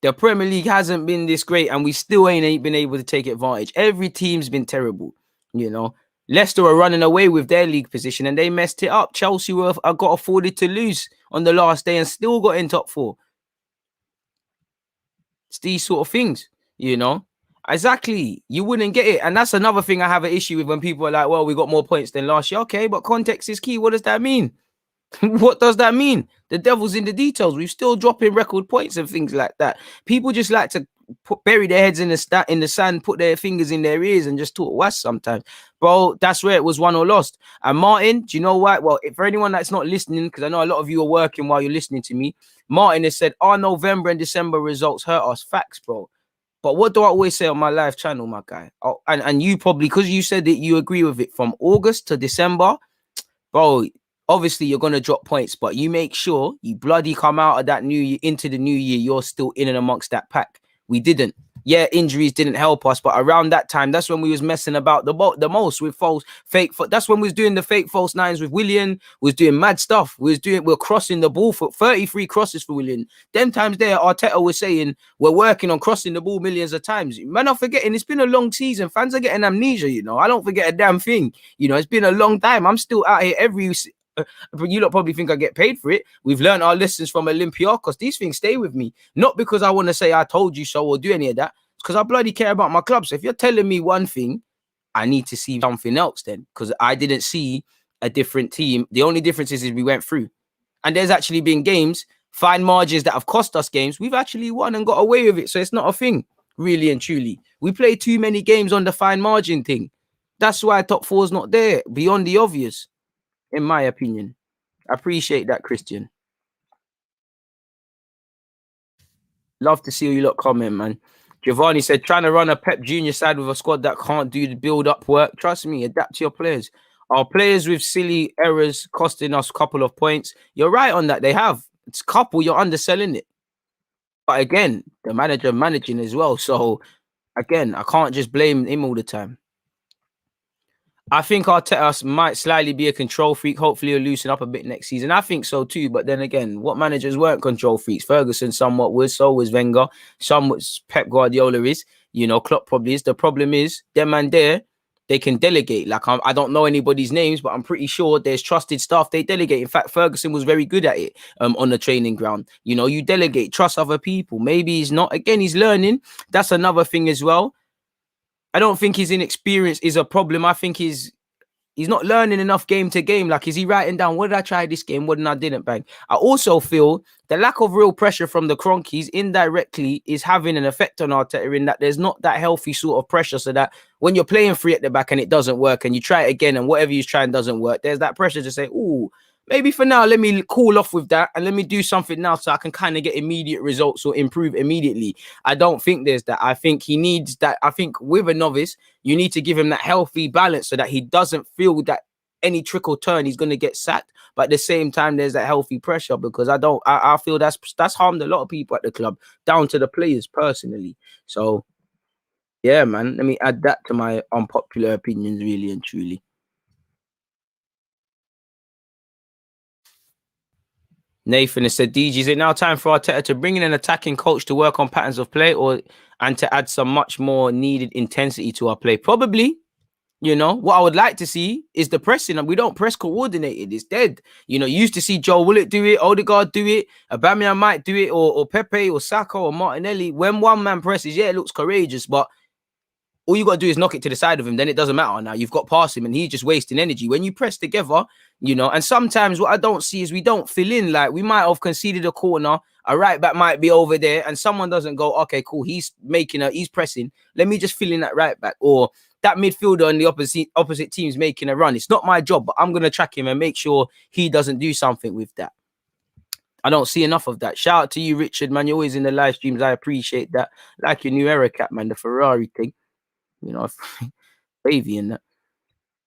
The Premier League hasn't been this great, and we still ain't been able to take advantage. Every team's been terrible, you know. Leicester are running away with their league position, and they messed it up. Chelsea got afforded to lose on the last day and still got in top four. It's these sort of things, you know. Exactly. You wouldn't get it. And that's another thing I have an issue with when people are like, well, we got more points than last year. Okay, but context is key. What does that mean? What does that mean? The devil's in the details. We're still dropping record points and things like that. People just like to bury their heads in the sand, put their fingers in their ears, and just talk was sometimes. Bro, that's where it was won or lost. And Martin, do you know what? Well, for anyone that's not listening, because I know a lot of you are working while you're listening to me, Martin has said, our November and December results hurt us. Facts, bro. But what do I always say on my live channel, my guy? Oh, and you probably, because you said that you agree with it, from August to December, bro, obviously you're going to drop points, but you make sure you bloody come out of that new year into the new year, you're still in and amongst that pack. We didn't. Yeah, injuries didn't help us, but around that time, that's when we was messing about the most with fake. That's when we was doing the fake false nines with Willian. We was doing mad stuff. We're crossing the ball for 33 crosses for Willian. Them times there, Arteta was saying we're working on crossing the ball millions of times. Man, I'm forgetting. It's been a long season. Fans are getting amnesia. You know, I don't forget a damn thing. You know, it's been a long time. I'm still out here you lot probably think I get paid for it. We've learned our lessons from Olympiacos. These things stay with me. Not because I want to say I told you so or do any of that. It's because I bloody care about my club. So if you're telling me one thing, I need to see something else then. Because I didn't see a different team. The only difference is we went through. And there's actually been games, fine margins that have cost us games. We've actually won and got away with it. So it's not a thing, really and truly. We play too many games on the fine margin thing. That's why top four is not there, beyond the obvious, in my opinion. I appreciate that, Christian. Love to see you lot comment, man. Giovanni said, trying to run a Pep Junior side with a squad that can't do the build-up work. Trust me, adapt to your players. Our players with silly errors costing us a couple of points. You're right on that. They have. It's a couple. You're underselling it. But again, the manager managing as well. So, again, I can't just blame him all the time. I think Arteta might slightly be a control freak. Hopefully he'll loosen up a bit next season. I think so too. But then again, what managers weren't control freaks? Ferguson somewhat was, so was Wenger. Somewhat Pep Guardiola is. You know, Klopp probably is. The problem is, them and there, they can delegate. Like, I don't know anybody's names, but I'm pretty sure there's trusted staff they delegate. In fact, Ferguson was very good at it on the training ground. You know, you delegate, trust other people. Maybe he's not. Again, he's learning. That's another thing as well. I don't think his inexperience is a problem. I think he's not learning enough game to game. Like, is he writing down, what did I try this game? What did I didn't bang? I also feel the lack of real pressure from the Cronkies indirectly is having an effect on Arteta, in that there's not that healthy sort of pressure, so that when you're playing free at the back and it doesn't work and you try it again and whatever you're trying doesn't work, there's that pressure to say, oh, maybe for now, let me cool off with that and let me do something now so I can kind of get immediate results or improve immediately. I don't think there's that. I think he needs that. I think with a novice, you need to give him that healthy balance so that he doesn't feel that any trickle turn he's going to get sacked. But at the same time, there's that healthy pressure, because I feel that's harmed a lot of people at the club, down to the players personally. So yeah, man, let me add that to my unpopular opinions, really and truly. Nathan has said, DG, is it now time for Arteta to bring in an attacking coach to work on patterns of play and to add some much more needed intensity to our play? Probably. You know, what I would like to see is the pressing, and we don't press coordinated. It's dead. You know, you used to see Joe Willett do it, Odegaard do it, Aubameyang might do it, or Pepe or Saka or Martinelli. When one man presses, yeah, it looks courageous, but all you got to do is knock it to the side of him. Then it doesn't matter. Now you've got past him and he's just wasting energy. When you press together, you know, and sometimes what I don't see is we don't fill in. Like we might have conceded a corner, a right back might be over there, and someone doesn't go, okay, cool, he's pressing. Let me just fill in that right back. Or that midfielder on the opposite team's making a run. It's not my job, but I'm going to track him and make sure he doesn't do something with that. I don't see enough of that. Shout out to you, Richard, man. You're always in the live streams. I appreciate that. Like your new era cap, man, the Ferrari thing. You know, wavy in that.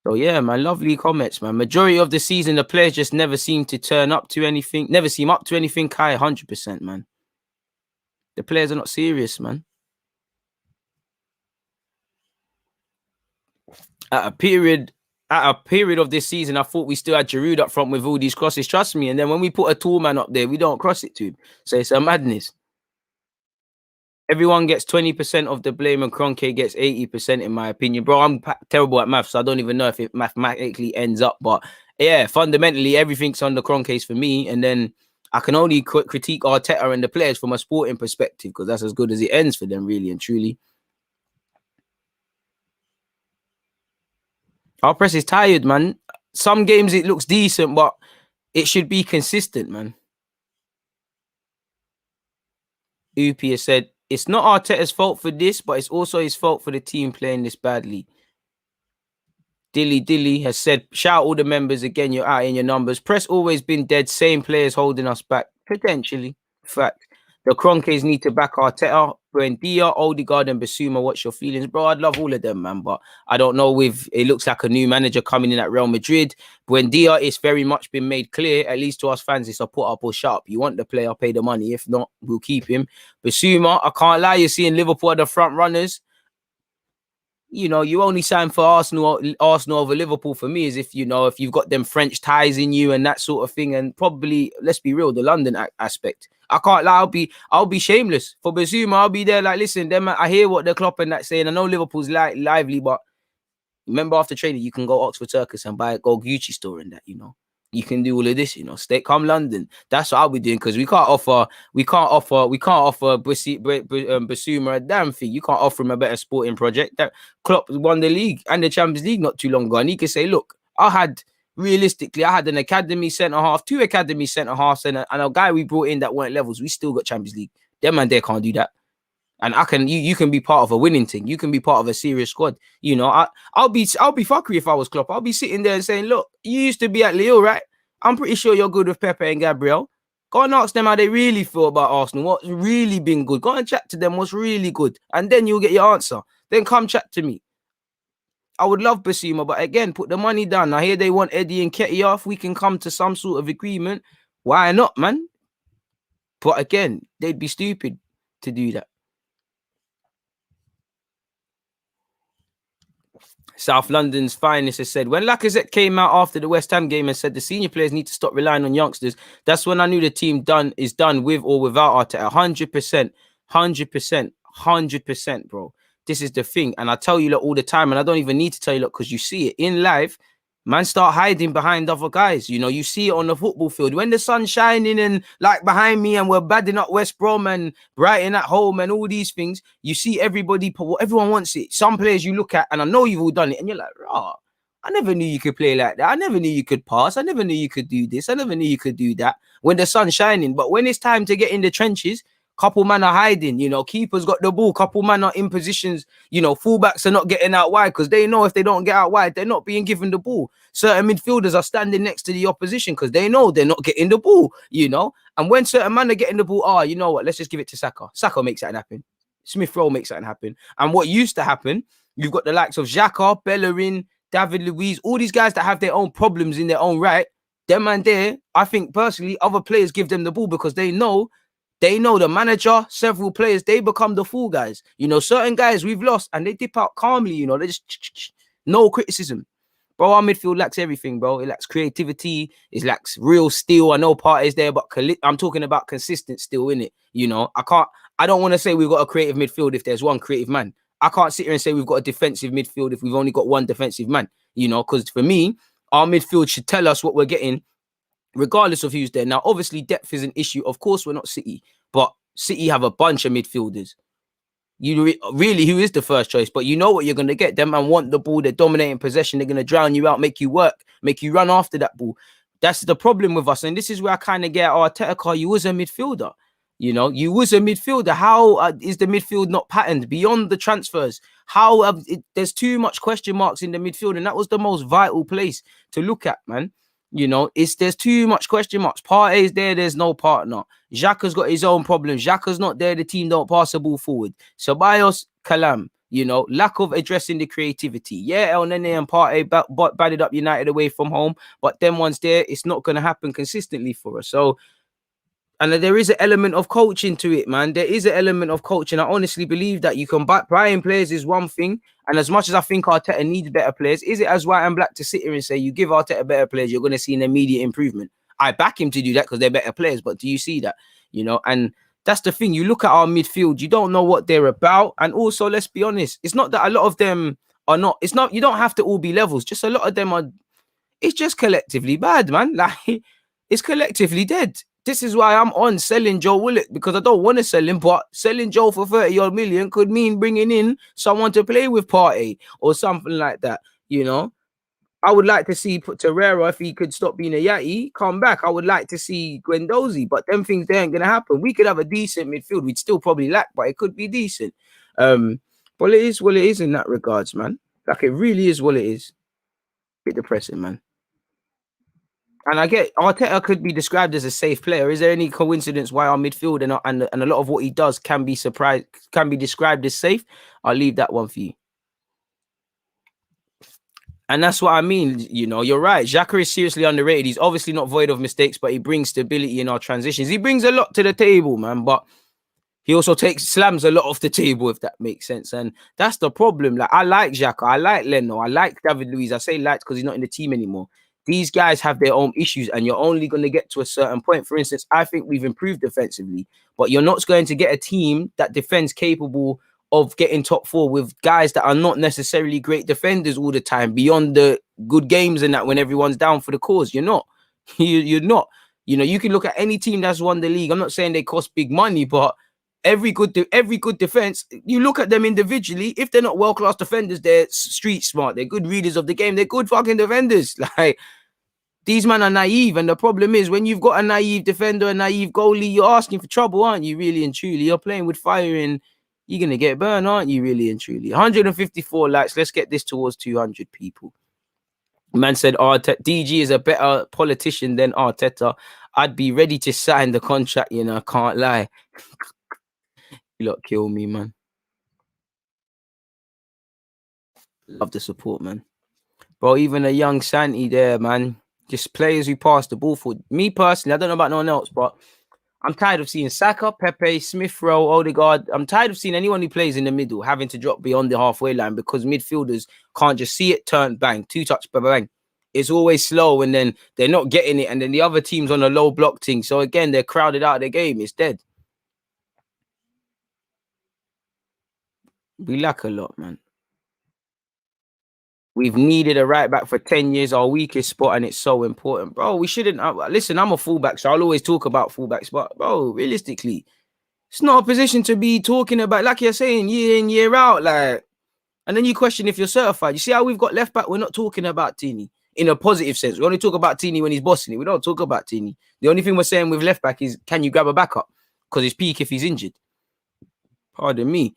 So yeah, man, lovely comments, man. Majority of the season, the players just never seem to turn up to anything. Never seem up to anything. Kai, 100%, man. The players are not serious, man. At a period of this season, I thought we still had Giroud up front with all these crosses. Trust me. And then when we put a tall man up there, we don't cross it to him. So it's a madness. Everyone gets 20% of the blame and Kroenke gets 80%, in my opinion. Bro, I'm terrible at maths, so I don't even know if it mathematically ends up. But yeah, fundamentally, everything's on the Kroenkes for me. And then I can only critique Arteta and the players from a sporting perspective because that's as good as it ends for them, really and truly. Our press is tired, man. Some games it looks decent, but it should be consistent, man. Upi has said, it's not Arteta's fault for this, but it's also his fault for the team playing this badly. Dilly has said, shout all the members again, you're out in your numbers. Press always been dead, same players holding us back. Potentially. Fact. The Kroenkes need to back Arteta, Buendia, Odegaard and Basuma. What's your feelings? Bro, I'd love all of them, man. But I don't know if it looks like a new manager coming in at Real Madrid. Buendia, it's very much been made clear, at least to us fans, it's a put up or shut up. You want the player, pay the money. If not, we'll keep him. Basuma, I can't lie, you're seeing Liverpool are the front runners. You know, you only sign for Arsenal over Liverpool for me is if, you know, if you've got them French ties in you and that sort of thing. And probably, let's be real, the London aspect. I can't lie, I'll be shameless. For Basuma, I'll be there like, listen, them, I hear what the Klopp and that saying. I know Liverpool's lively, but remember after training, you can go Oxford Circus and go Gucci store and that, you know. You can do all of this, you know. Come London. That's what I'll be doing because we can't offer Basuma a damn thing. You can't offer him a better sporting project. That Klopp won the league and the Champions League not too long ago, and he can say, "Look, I had an academy centre half, 2 academy centre halves, and a guy we brought in that weren't levels. We still got Champions League. Them man, they can't do that." And you can be part of a winning team. You can be part of a serious squad. You know, I'll be fuckery if I was Klopp. I'll be sitting there and saying, look, you used to be at Lille, right? I'm pretty sure you're good with Pepe and Gabriel. Go and ask them how they really feel about Arsenal. What's really been good? Go and chat to them what's really good. And then you'll get your answer. Then come chat to me. I would love Basuma, but again, put the money down. I hear they want Eddie and Ketty off. We can come to some sort of agreement. Why not, man? But again, they'd be stupid to do that. South London's finest has said, when Lacazette came out after the West Ham game and said the senior players need to stop relying on youngsters, that's when I knew the team is done with or without Arteta. 100%, bro. This is the thing. And I tell you all the time, and I don't even need to tell you because you see it in life. Man, start hiding behind other guys. You know, you see it on the football field. When the sun's shining and like behind me and we're badding up West Brom and Brighton at home and all these things, you see everyone wants it. Some players you look at, and I know you've all done it, and you're like, rah, I never knew you could play like that. I never knew you could pass. I never knew you could do this. I never knew you could do that when the sun's shining. But when it's time to get in the trenches, couple man are hiding, you know, keepers got the ball, couple man are in positions, you know, fullbacks are not getting out wide because they know if they don't get out wide, they're not being given the ball. Certain midfielders are standing next to the opposition because they know they're not getting the ball, you know. And when certain man are getting the ball, you know what, let's just give it to Saka. Saka makes that happen. Smith Rowe makes that happen. And what used to happen, you've got the likes of Xhaka, Bellerin, David Luiz, all these guys that have their own problems in their own right. Them and there, I think personally, other players give them the ball because they know the manager, several players, they become the fool guys. You know, certain guys we've lost and they dip out calmly, you know, they just no criticism. Bro, our midfield lacks everything, bro. It lacks creativity. It lacks real steel. I know Partey's there, but I'm talking about consistent steel, innit? You know, I don't want to say we've got a creative midfield if there's one creative man. I can't sit here and say we've got a defensive midfield if we've only got one defensive man, you know, because for me, our midfield should tell us what we're getting regardless of who's there. Now, obviously, depth is an issue. Of course, we're not City, but City have a bunch of midfielders. You really, who is the first choice? But you know what you're going to get. Them man want the ball. They're dominating possession. They're going to drown you out, make you work, make you run after that ball. That's the problem with us. And this is where I kind of get Arteta car. You was a midfielder. You know, you was a midfielder. How is the midfield not patterned beyond the transfers? There's too much question marks in the midfield. And that was the most vital place to look at, man. You know, there's too much question marks. Partey's there, there's no partner. Xhaka's got his own problems. Xhaka's not there, the team don't pass the ball forward. Ceballos, Kalam, you know, lack of addressing the creativity. Yeah, El Nene and Partey batted up United away from home, but them ones there, it's not going to happen consistently for us. So, and there is an element of coaching to it, man. There is an element of coaching. I honestly believe that you can buying players is one thing. And as much as I think Arteta needs better players, is it as white and black to sit here and say you give Arteta better players, you're going to see an immediate improvement? I back him to do that because they're better players. But do you see that? You know, and that's the thing. You look at our midfield, you don't know what they're about. And also, let's be honest, it's not that a lot of them are not. It's not. You don't have to all be levels. Just a lot of them are. It's just collectively bad, man. Like it's collectively dead. This is why I'm on selling Joe Willock, because I don't want to sell him, but selling Joe for 30-odd million could mean bringing in someone to play with Partey or something like that, you know? I would like to see Torreira, if he could stop being a yatty, come back. I would like to see Guendouzi, but them things, they ain't going to happen. We could have a decent midfield. We'd still probably lack, but it could be decent. But it is what it is in that regards, man. Like, it really is what it is. Bit depressing, man. And I get Arteta could be described as a safe player. Is there any coincidence why our midfield and a lot of what he does can be described as safe? I'll leave that one for you. And that's what I mean. You know, you're right. Xhaka is seriously underrated. He's obviously not void of mistakes, but he brings stability in our transitions. He brings a lot to the table, man. But he also slams a lot off the table, if that makes sense. And that's the problem. Like, I like Xhaka. I like Leno. I like David Luiz. I say liked because he's not in the team anymore. These guys have their own issues, and you're only going to get to a certain point. For instance, I think we've improved defensively, but you're not going to get a team that defends capable of getting top four with guys that are not necessarily great defenders all the time beyond the good games and that when everyone's down for the cause. You're not. You're not. You know, you can look at any team that's won the league. I'm not saying they cost big money, but every good defense, you look at them individually. If they're not world-class defenders, they're street smart. They're good readers of the game. They're good fucking defenders. Like, these men are naive, and the problem is when you've got a naive defender, a naive goalie, you're asking for trouble, aren't you? Really and truly, you're playing with fire, and you're gonna get burned, aren't you? Really and truly. 154 likes. Let's get this towards 200 people. Man said DG is a better politician than Arteta. I'd be ready to sign the contract. You know, I can't lie. You lot kill me, man. Love the support, man. Bro, even a young Santi there, man. Just players who pass the ball for me personally. I don't know about no one else, but I'm tired of seeing Saka, Pepe, Smith Rowe, Odegaard. I'm tired of seeing anyone who plays in the middle having to drop beyond the halfway line because midfielders can't just see it, turn, bang, two touch, bang. It's always slow, and then they're not getting it, and then the other team's on a low block thing. So again, they're crowded out of the game. It's dead. We lack a lot, man. We've needed a right back for 10 years, our weakest spot, and it's so important. Bro, we shouldn't... listen, I'm a fullback, so I'll always talk about fullbacks, but, bro, realistically, it's not a position to be talking about, like you're saying, year in, year out, like... And then you question if you're certified. You see how we've got left back? We're not talking about Tini in a positive sense. We only talk about Tini when he's bossing it. We don't talk about Tini. The only thing we're saying with left back is, can you grab a backup? Because it's peak if he's injured. Pardon me.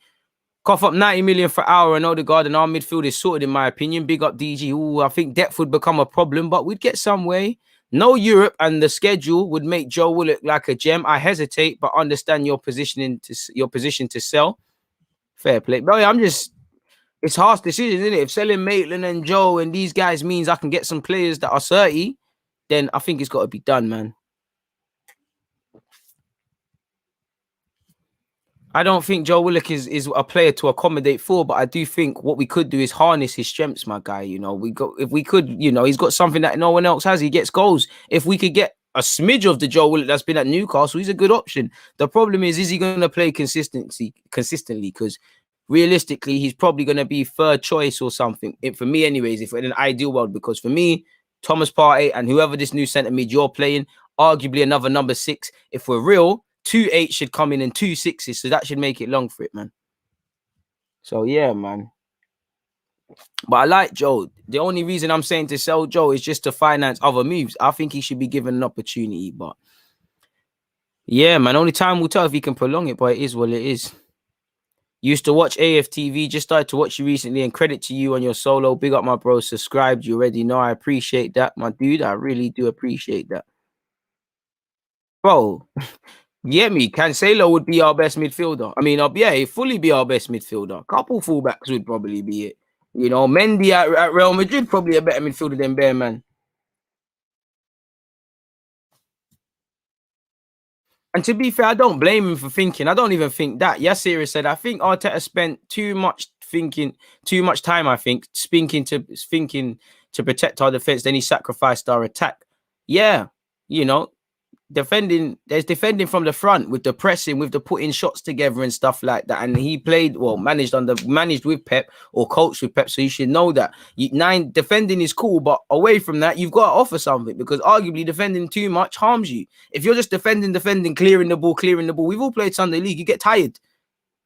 Cough up 90 million for Hour and Odegaard, and our midfield is sorted, in my opinion. Big up DG. Ooh, I think depth would become a problem, but we'd get some way. No Europe, and the schedule would make Joe Willock like a gem. I hesitate, but understand your position to sell. Fair play. But yeah, it's harsh decision, isn't it? If selling Maitland and Joe and these guys means I can get some players that are 30, then I think it's got to be done, man. I don't think Joe Willock is a player to accommodate for, but I do think what we could do is harness his strengths, my guy. You know, if we could, you know, he's got something that no one else has. He gets goals. If we could get a smidge of the Joe Willock that's been at Newcastle, he's a good option. The problem is he going to play consistently? Because realistically, he's probably going to be third choice or something. For me, anyways, if we're in an ideal world, because for me, Thomas Partey and whoever this new centre mid you're playing, arguably another number 6. If we're real, 2 8 should come in and 2 6s, so that should make it long for it, man. So yeah, man. But I like Joe. The only reason I'm saying to sell Joe is just to finance other moves. I think he should be given an opportunity, but yeah, man. Only time will tell if he can prolong it, but it is what it is. Used to watch AFTV, just started to watch you recently, and credit to you on your solo. Big up, my bro. Subscribed. You already know. I appreciate that, my dude. I really do appreciate that. Bro, yeah, me. Cancelo would be our best midfielder. I mean, yeah, he'd fully be our best midfielder. Couple fullbacks would probably be it. You know, Mendy at Real Madrid, probably a better midfielder than Bear, man. And to be fair, I don't blame him for thinking. I don't even think that. Yassir said, I think Arteta spent too much time, I think, thinking to protect our defense. Then he sacrificed our attack. Yeah, you know, there's defending from the front with the pressing, with the putting shots together and stuff like that. And he played, well, managed with Pep or coached with Pep. So you should know that. Defending is cool, but away from that, you've got to offer something, because arguably defending too much harms you. If you're just defending, clearing the ball, we've all played Sunday League, you get tired.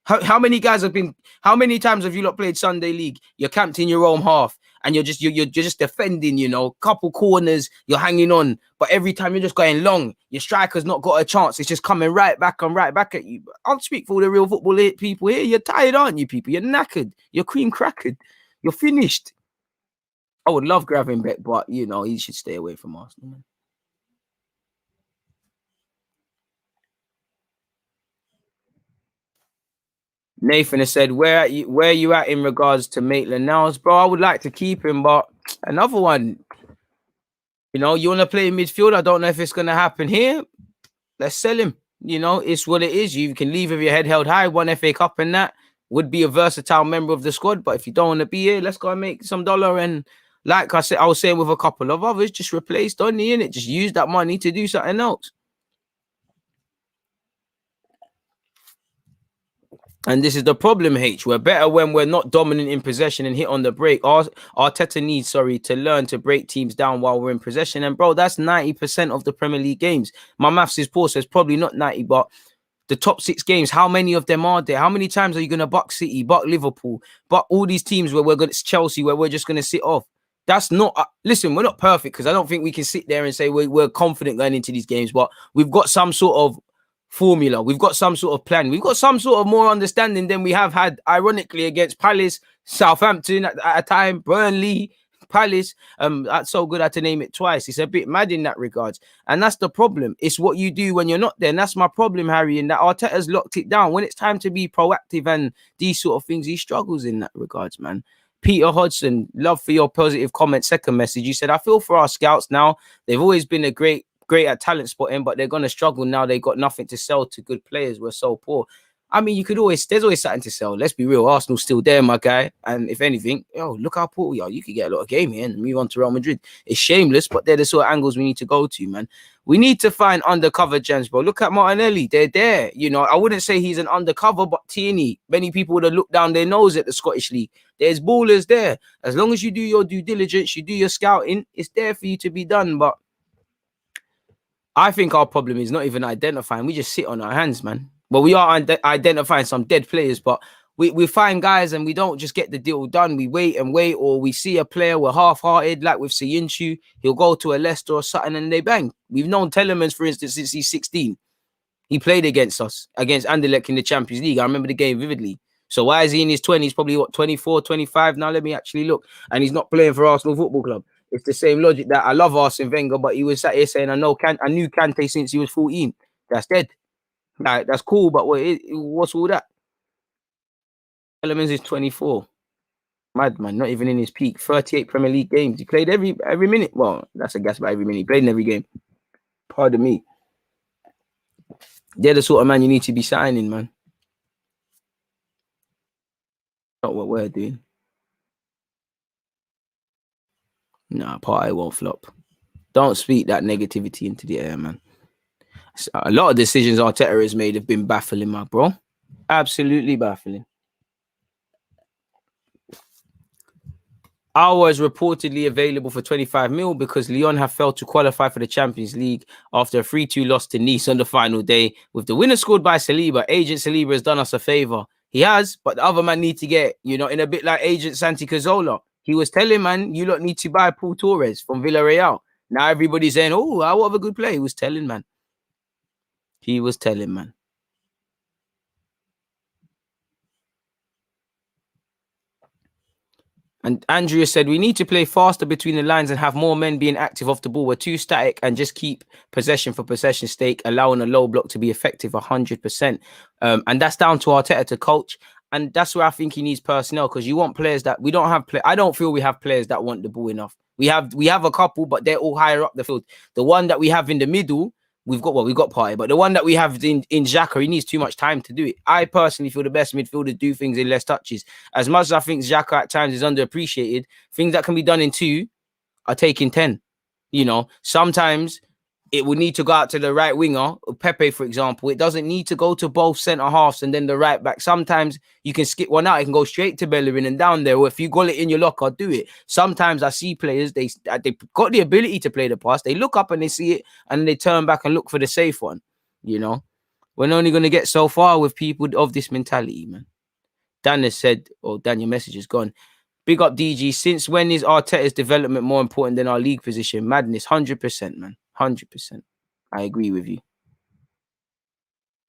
How many times have you not played Sunday League? You're camped in your own half and you're just defending, you know, couple corners, you're hanging on, but every time you're just going long, your striker's not got a chance. It's just coming right back at you. I'll speak for all the real football people here. You're tired, aren't you, people? You're knackered. You're cream crackered. You're finished. I would love Gravenberch, but, you know, he should stay away from Arsenal, man. Nathan has said, where are you at in regards to Maitland-Niles? Bro, I would like to keep him, but another one, you know, you want to play midfield? I don't know if it's going to happen here. Let's sell him. You know, it's what it is. You can leave with your head held high, one FA Cup and that. Would be a versatile member of the squad, but if you don't want to be here, let's go and make some dollar. And like I said, I was saying with a couple of others, just replace Donny in it. Just use that money to do something else. And this is the problem, H. We're better when we're not dominant in possession and hit on the break. Arteta needs, to learn to break teams down while we're in possession. And, bro, that's 90% of the Premier League games. My maths is poor, so it's probably not 90, but the top 6 games, how many of them are there? How many times are you going to buck City, buck Liverpool, buck all these teams where we're going to Chelsea, where we're just going to sit off? That's not... listen, we're not perfect, because I don't think we can sit there and say we're confident going into these games, but we've got some sort of formula. We've got some sort of plan. We've got some sort of more understanding than we have had, ironically, against Palace, Southampton at a time, Burnley, Palace. That's so good I had to name it twice. It's a bit mad in that regards. And that's the problem. It's what you do when you're not there. And that's my problem, Harry, in that Arteta's locked it down. When it's time to be proactive and these sort of things, he struggles in that regards, man. Peter Hodgson, love for your positive comment. Second message, you said, I feel for our scouts now. They've always been great at talent spotting, but they're going to struggle now. They've got nothing to sell to good players. We're so poor. I mean, there's always something to sell. Let's be real. Arsenal's still there, my guy. And if anything, look how poor we are. You could get a lot of game here and move on to Real Madrid. It's shameless, but they're the sort of angles we need to go to, man. We need to find undercover gems, bro. Look at Martinelli. They're there. You know, I wouldn't say he's an undercover, but Tierney, many people would have looked down their nose at the Scottish League. There's ballers there. As long as you do your due diligence, you do your scouting, it's there for you to be done. But I think our problem is not even identifying. We just sit on our hands, man. Well, we are identifying some dead players, but we find guys and we don't just get the deal done. We wait and wait, or we see a player, we're half-hearted, like with Soyuncu. He'll go to a Leicester or something and they bang. We've known Telemans, for instance, since he's 16. He played against us, against Anderlecht in the Champions League. I remember the game vividly. So why is he in his 20s? Probably, 24, 25 now? Let me actually look. And he's not playing for Arsenal Football Club. It's the same logic that I love Arsene Wenger, but he was sat here saying, I knew Kante since he was 14. That's dead. Like, that's cool, but what's all that? Elements is 24. Madman, not even in his peak. 38 Premier League games. He played every minute. Well, that's a guess about every minute. He played in every game. Pardon me. They're the sort of man you need to be signing, man. Not what we're doing. Nah, Partey won't flop. Don't speak that negativity into the air, man. A lot of decisions Arteta has made have been baffling, my bro. Absolutely baffling. Aouar is reportedly available for 25 mil because Lyon have failed to qualify for the Champions League after a 3-2 loss to Nice on the final day. With the winner scored by Saliba, Agent Saliba has done us a favour. He has, but the other man need to get, in a bit like Agent Santi Cazorla. He was telling, man, you lot need to buy Paul Torres from Villarreal. Now everybody's saying, oh, what of a good play. He was telling, man. He was telling, man. And Andrea said, we need to play faster between the lines and have more men being active off the ball. We're too static and just keep possession for possession's sake, allowing a low block to be effective 100%. And that's down to Arteta to coach. And that's where I think he needs personnel, because you want players that we don't have. I don't feel we have players that want the ball enough. We have a couple, but they're all higher up the field. The one that we have in the middle, we've got Partey, but the one that we have in Xhaka, he needs too much time to do it. I personally feel the best midfielders do things in less touches. As much as I think Xhaka at times is underappreciated, things that can be done in 2 are taking 10. Sometimes it will need to go out to the right winger, Pepe, for example. It doesn't need to go to both centre halves and then the right back. Sometimes you can skip one out. It can go straight to Bellerin and down there. Or if you got it in your locker, do it. Sometimes I see players, they got the ability to play the pass. They look up and they see it and they turn back and look for the safe one. We're only going to get so far with people of this mentality, man. Dan has said, Dan, your message is gone. Big up DG. Since when is Arteta's development more important than our league position? Madness, 100%, man. 100%. I agree with you.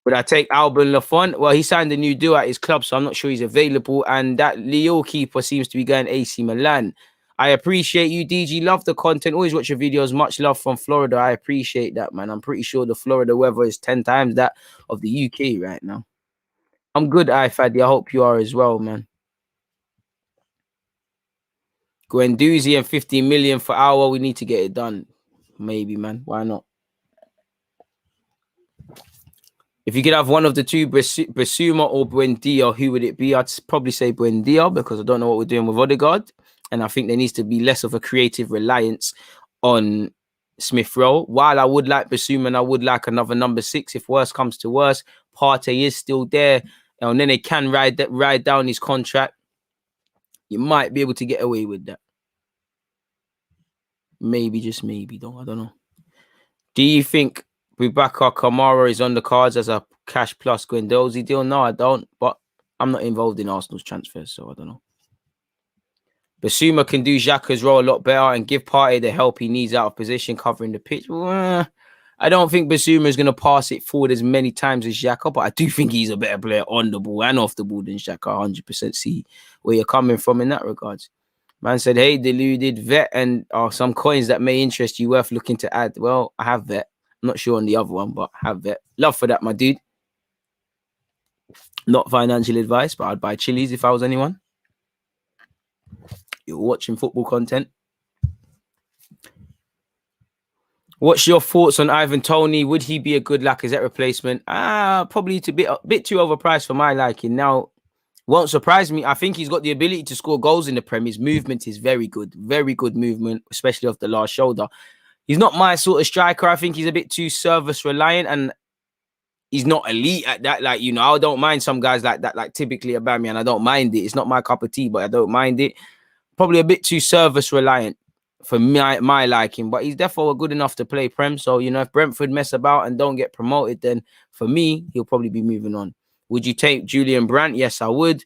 Would I take Alban Lafont? Well, he signed a new deal at his club, so I'm not sure he's available. And that Leo keeper seems to be going AC Milan. I appreciate you, DG. Love the content. Always watch your videos. Much love from Florida. I appreciate that, man. I'm pretty sure the Florida weather is 10 times that of the UK right now. I'm good, Faddy. I hope you are as well, man. Guendouzi and 15 million for Aouar. We need to get it done. Maybe, man. Why not? If you could have one of the two, Basuma or Buendia, who would it be? I'd probably say Buendia, because I don't know what we're doing with Odegaard. And I think there needs to be less of a creative reliance on Smith Rowe. While I would like Basuma and I would like another number 6, if worse comes to worse, Partey is still there. And then they can ride down his contract. You might be able to get away with that. Maybe, just maybe, though. I don't know. Do you think Boubacar Kamara is on the cards as a cash plus Guendouzi deal? No, I don't. But I'm not involved in Arsenal's transfers, so I don't know. Basuma can do Xhaka's role a lot better and give Partey the help he needs out of position covering the pitch. Well, I don't think Basuma is going to pass it forward as many times as Xhaka, but I do think he's a better player on the ball and off the ball than Xhaka. 100% see where you're coming from in that regards. Man said, hey, Deluded, vet and some coins that may interest you worth looking to add. Well, I have vet. I'm not sure on the other one, but I have vet. Love for that, my dude. Not financial advice, but I'd buy chilies if I was anyone. You're watching football content. What's your thoughts on Ivan Toney? Would he be a good Lacazette replacement? Probably a bit too overpriced for my liking. Now, won't surprise me. I think he's got the ability to score goals in the Prem. His movement is very good movement, especially off the last shoulder. He's not my sort of striker. I think he's a bit too service reliant, and he's not elite at that. Like, I don't mind some guys like that, like typically Aubameyang. I don't mind it. It's not my cup of tea, but I don't mind it. Probably a bit too service reliant for my liking, but he's definitely good enough to play Prem. So, if Brentford mess about and don't get promoted, then for me, he'll probably be moving on. Would you take Julian Brandt? Yes, I would.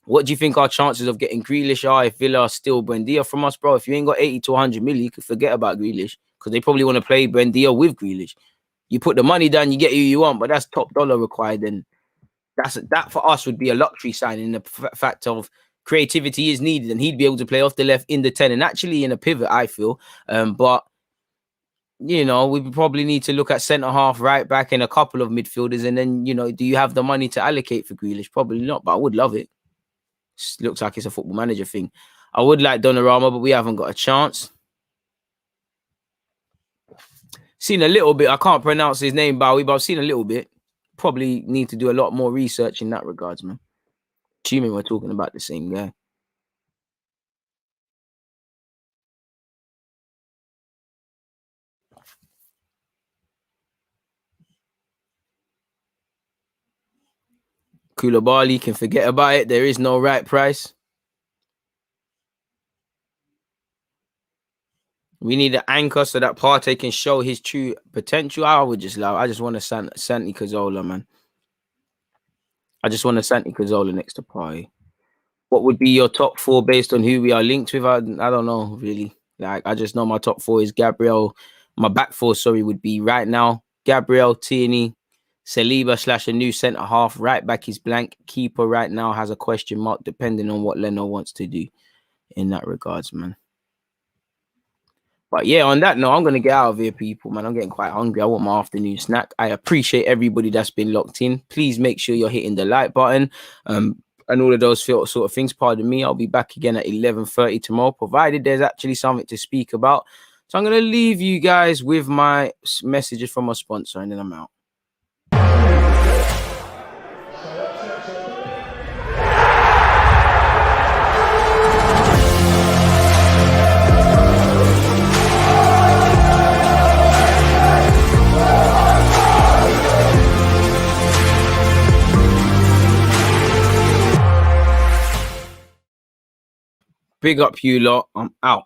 What do you think our chances of getting Grealish are if Villa are still Buendia from us, bro? If you ain't got 80 to 100 million, you could forget about Grealish, because they probably want to play Buendia with Grealish. You put the money down, you get who you want, but that's top dollar required. Then that for us would be a luxury sign in the fact of creativity is needed, and he'd be able to play off the left in the 10 and actually in a pivot, I feel. But we probably need to look at centre half, right back, and a couple of midfielders, and then do you have the money to allocate for Grealish? Probably not, but I would love it. Looks like it's a Football Manager thing. I would like Donnarumma, but we haven't got a chance. Seen a little bit. I can't pronounce his name, Bowie, but I've seen a little bit. Probably need to do a lot more research in that regards, man. Assuming we're talking about the same guy. Koulibaly can forget about it. There is no right price. We need an anchor so that Partey can show his true potential. I just want a Santi Cazorla, man. I just want a Santi Cazorla next to Partey. What would be your top 4 based on who we are linked with? I don't know, really. Like, I just know my top 4 is Gabriel. My back 4, would be right now Gabriel, Tierney, Saliba / a new centre half. Right back is blank. Keeper right now has a question mark, depending on what Leno wants to do in that regards, man. But yeah, on that note, I'm going to get out of here, people, man. I'm getting quite hungry. I want my afternoon snack. I appreciate everybody that's been locked in. Please make sure you're hitting the like button and all of those sort of things. Pardon me. I'll be back again at 11:30 tomorrow, provided there's actually something to speak about. So I'm going to leave you guys with my messages from my sponsor, and then I'm out. Big up you lot. I'm out.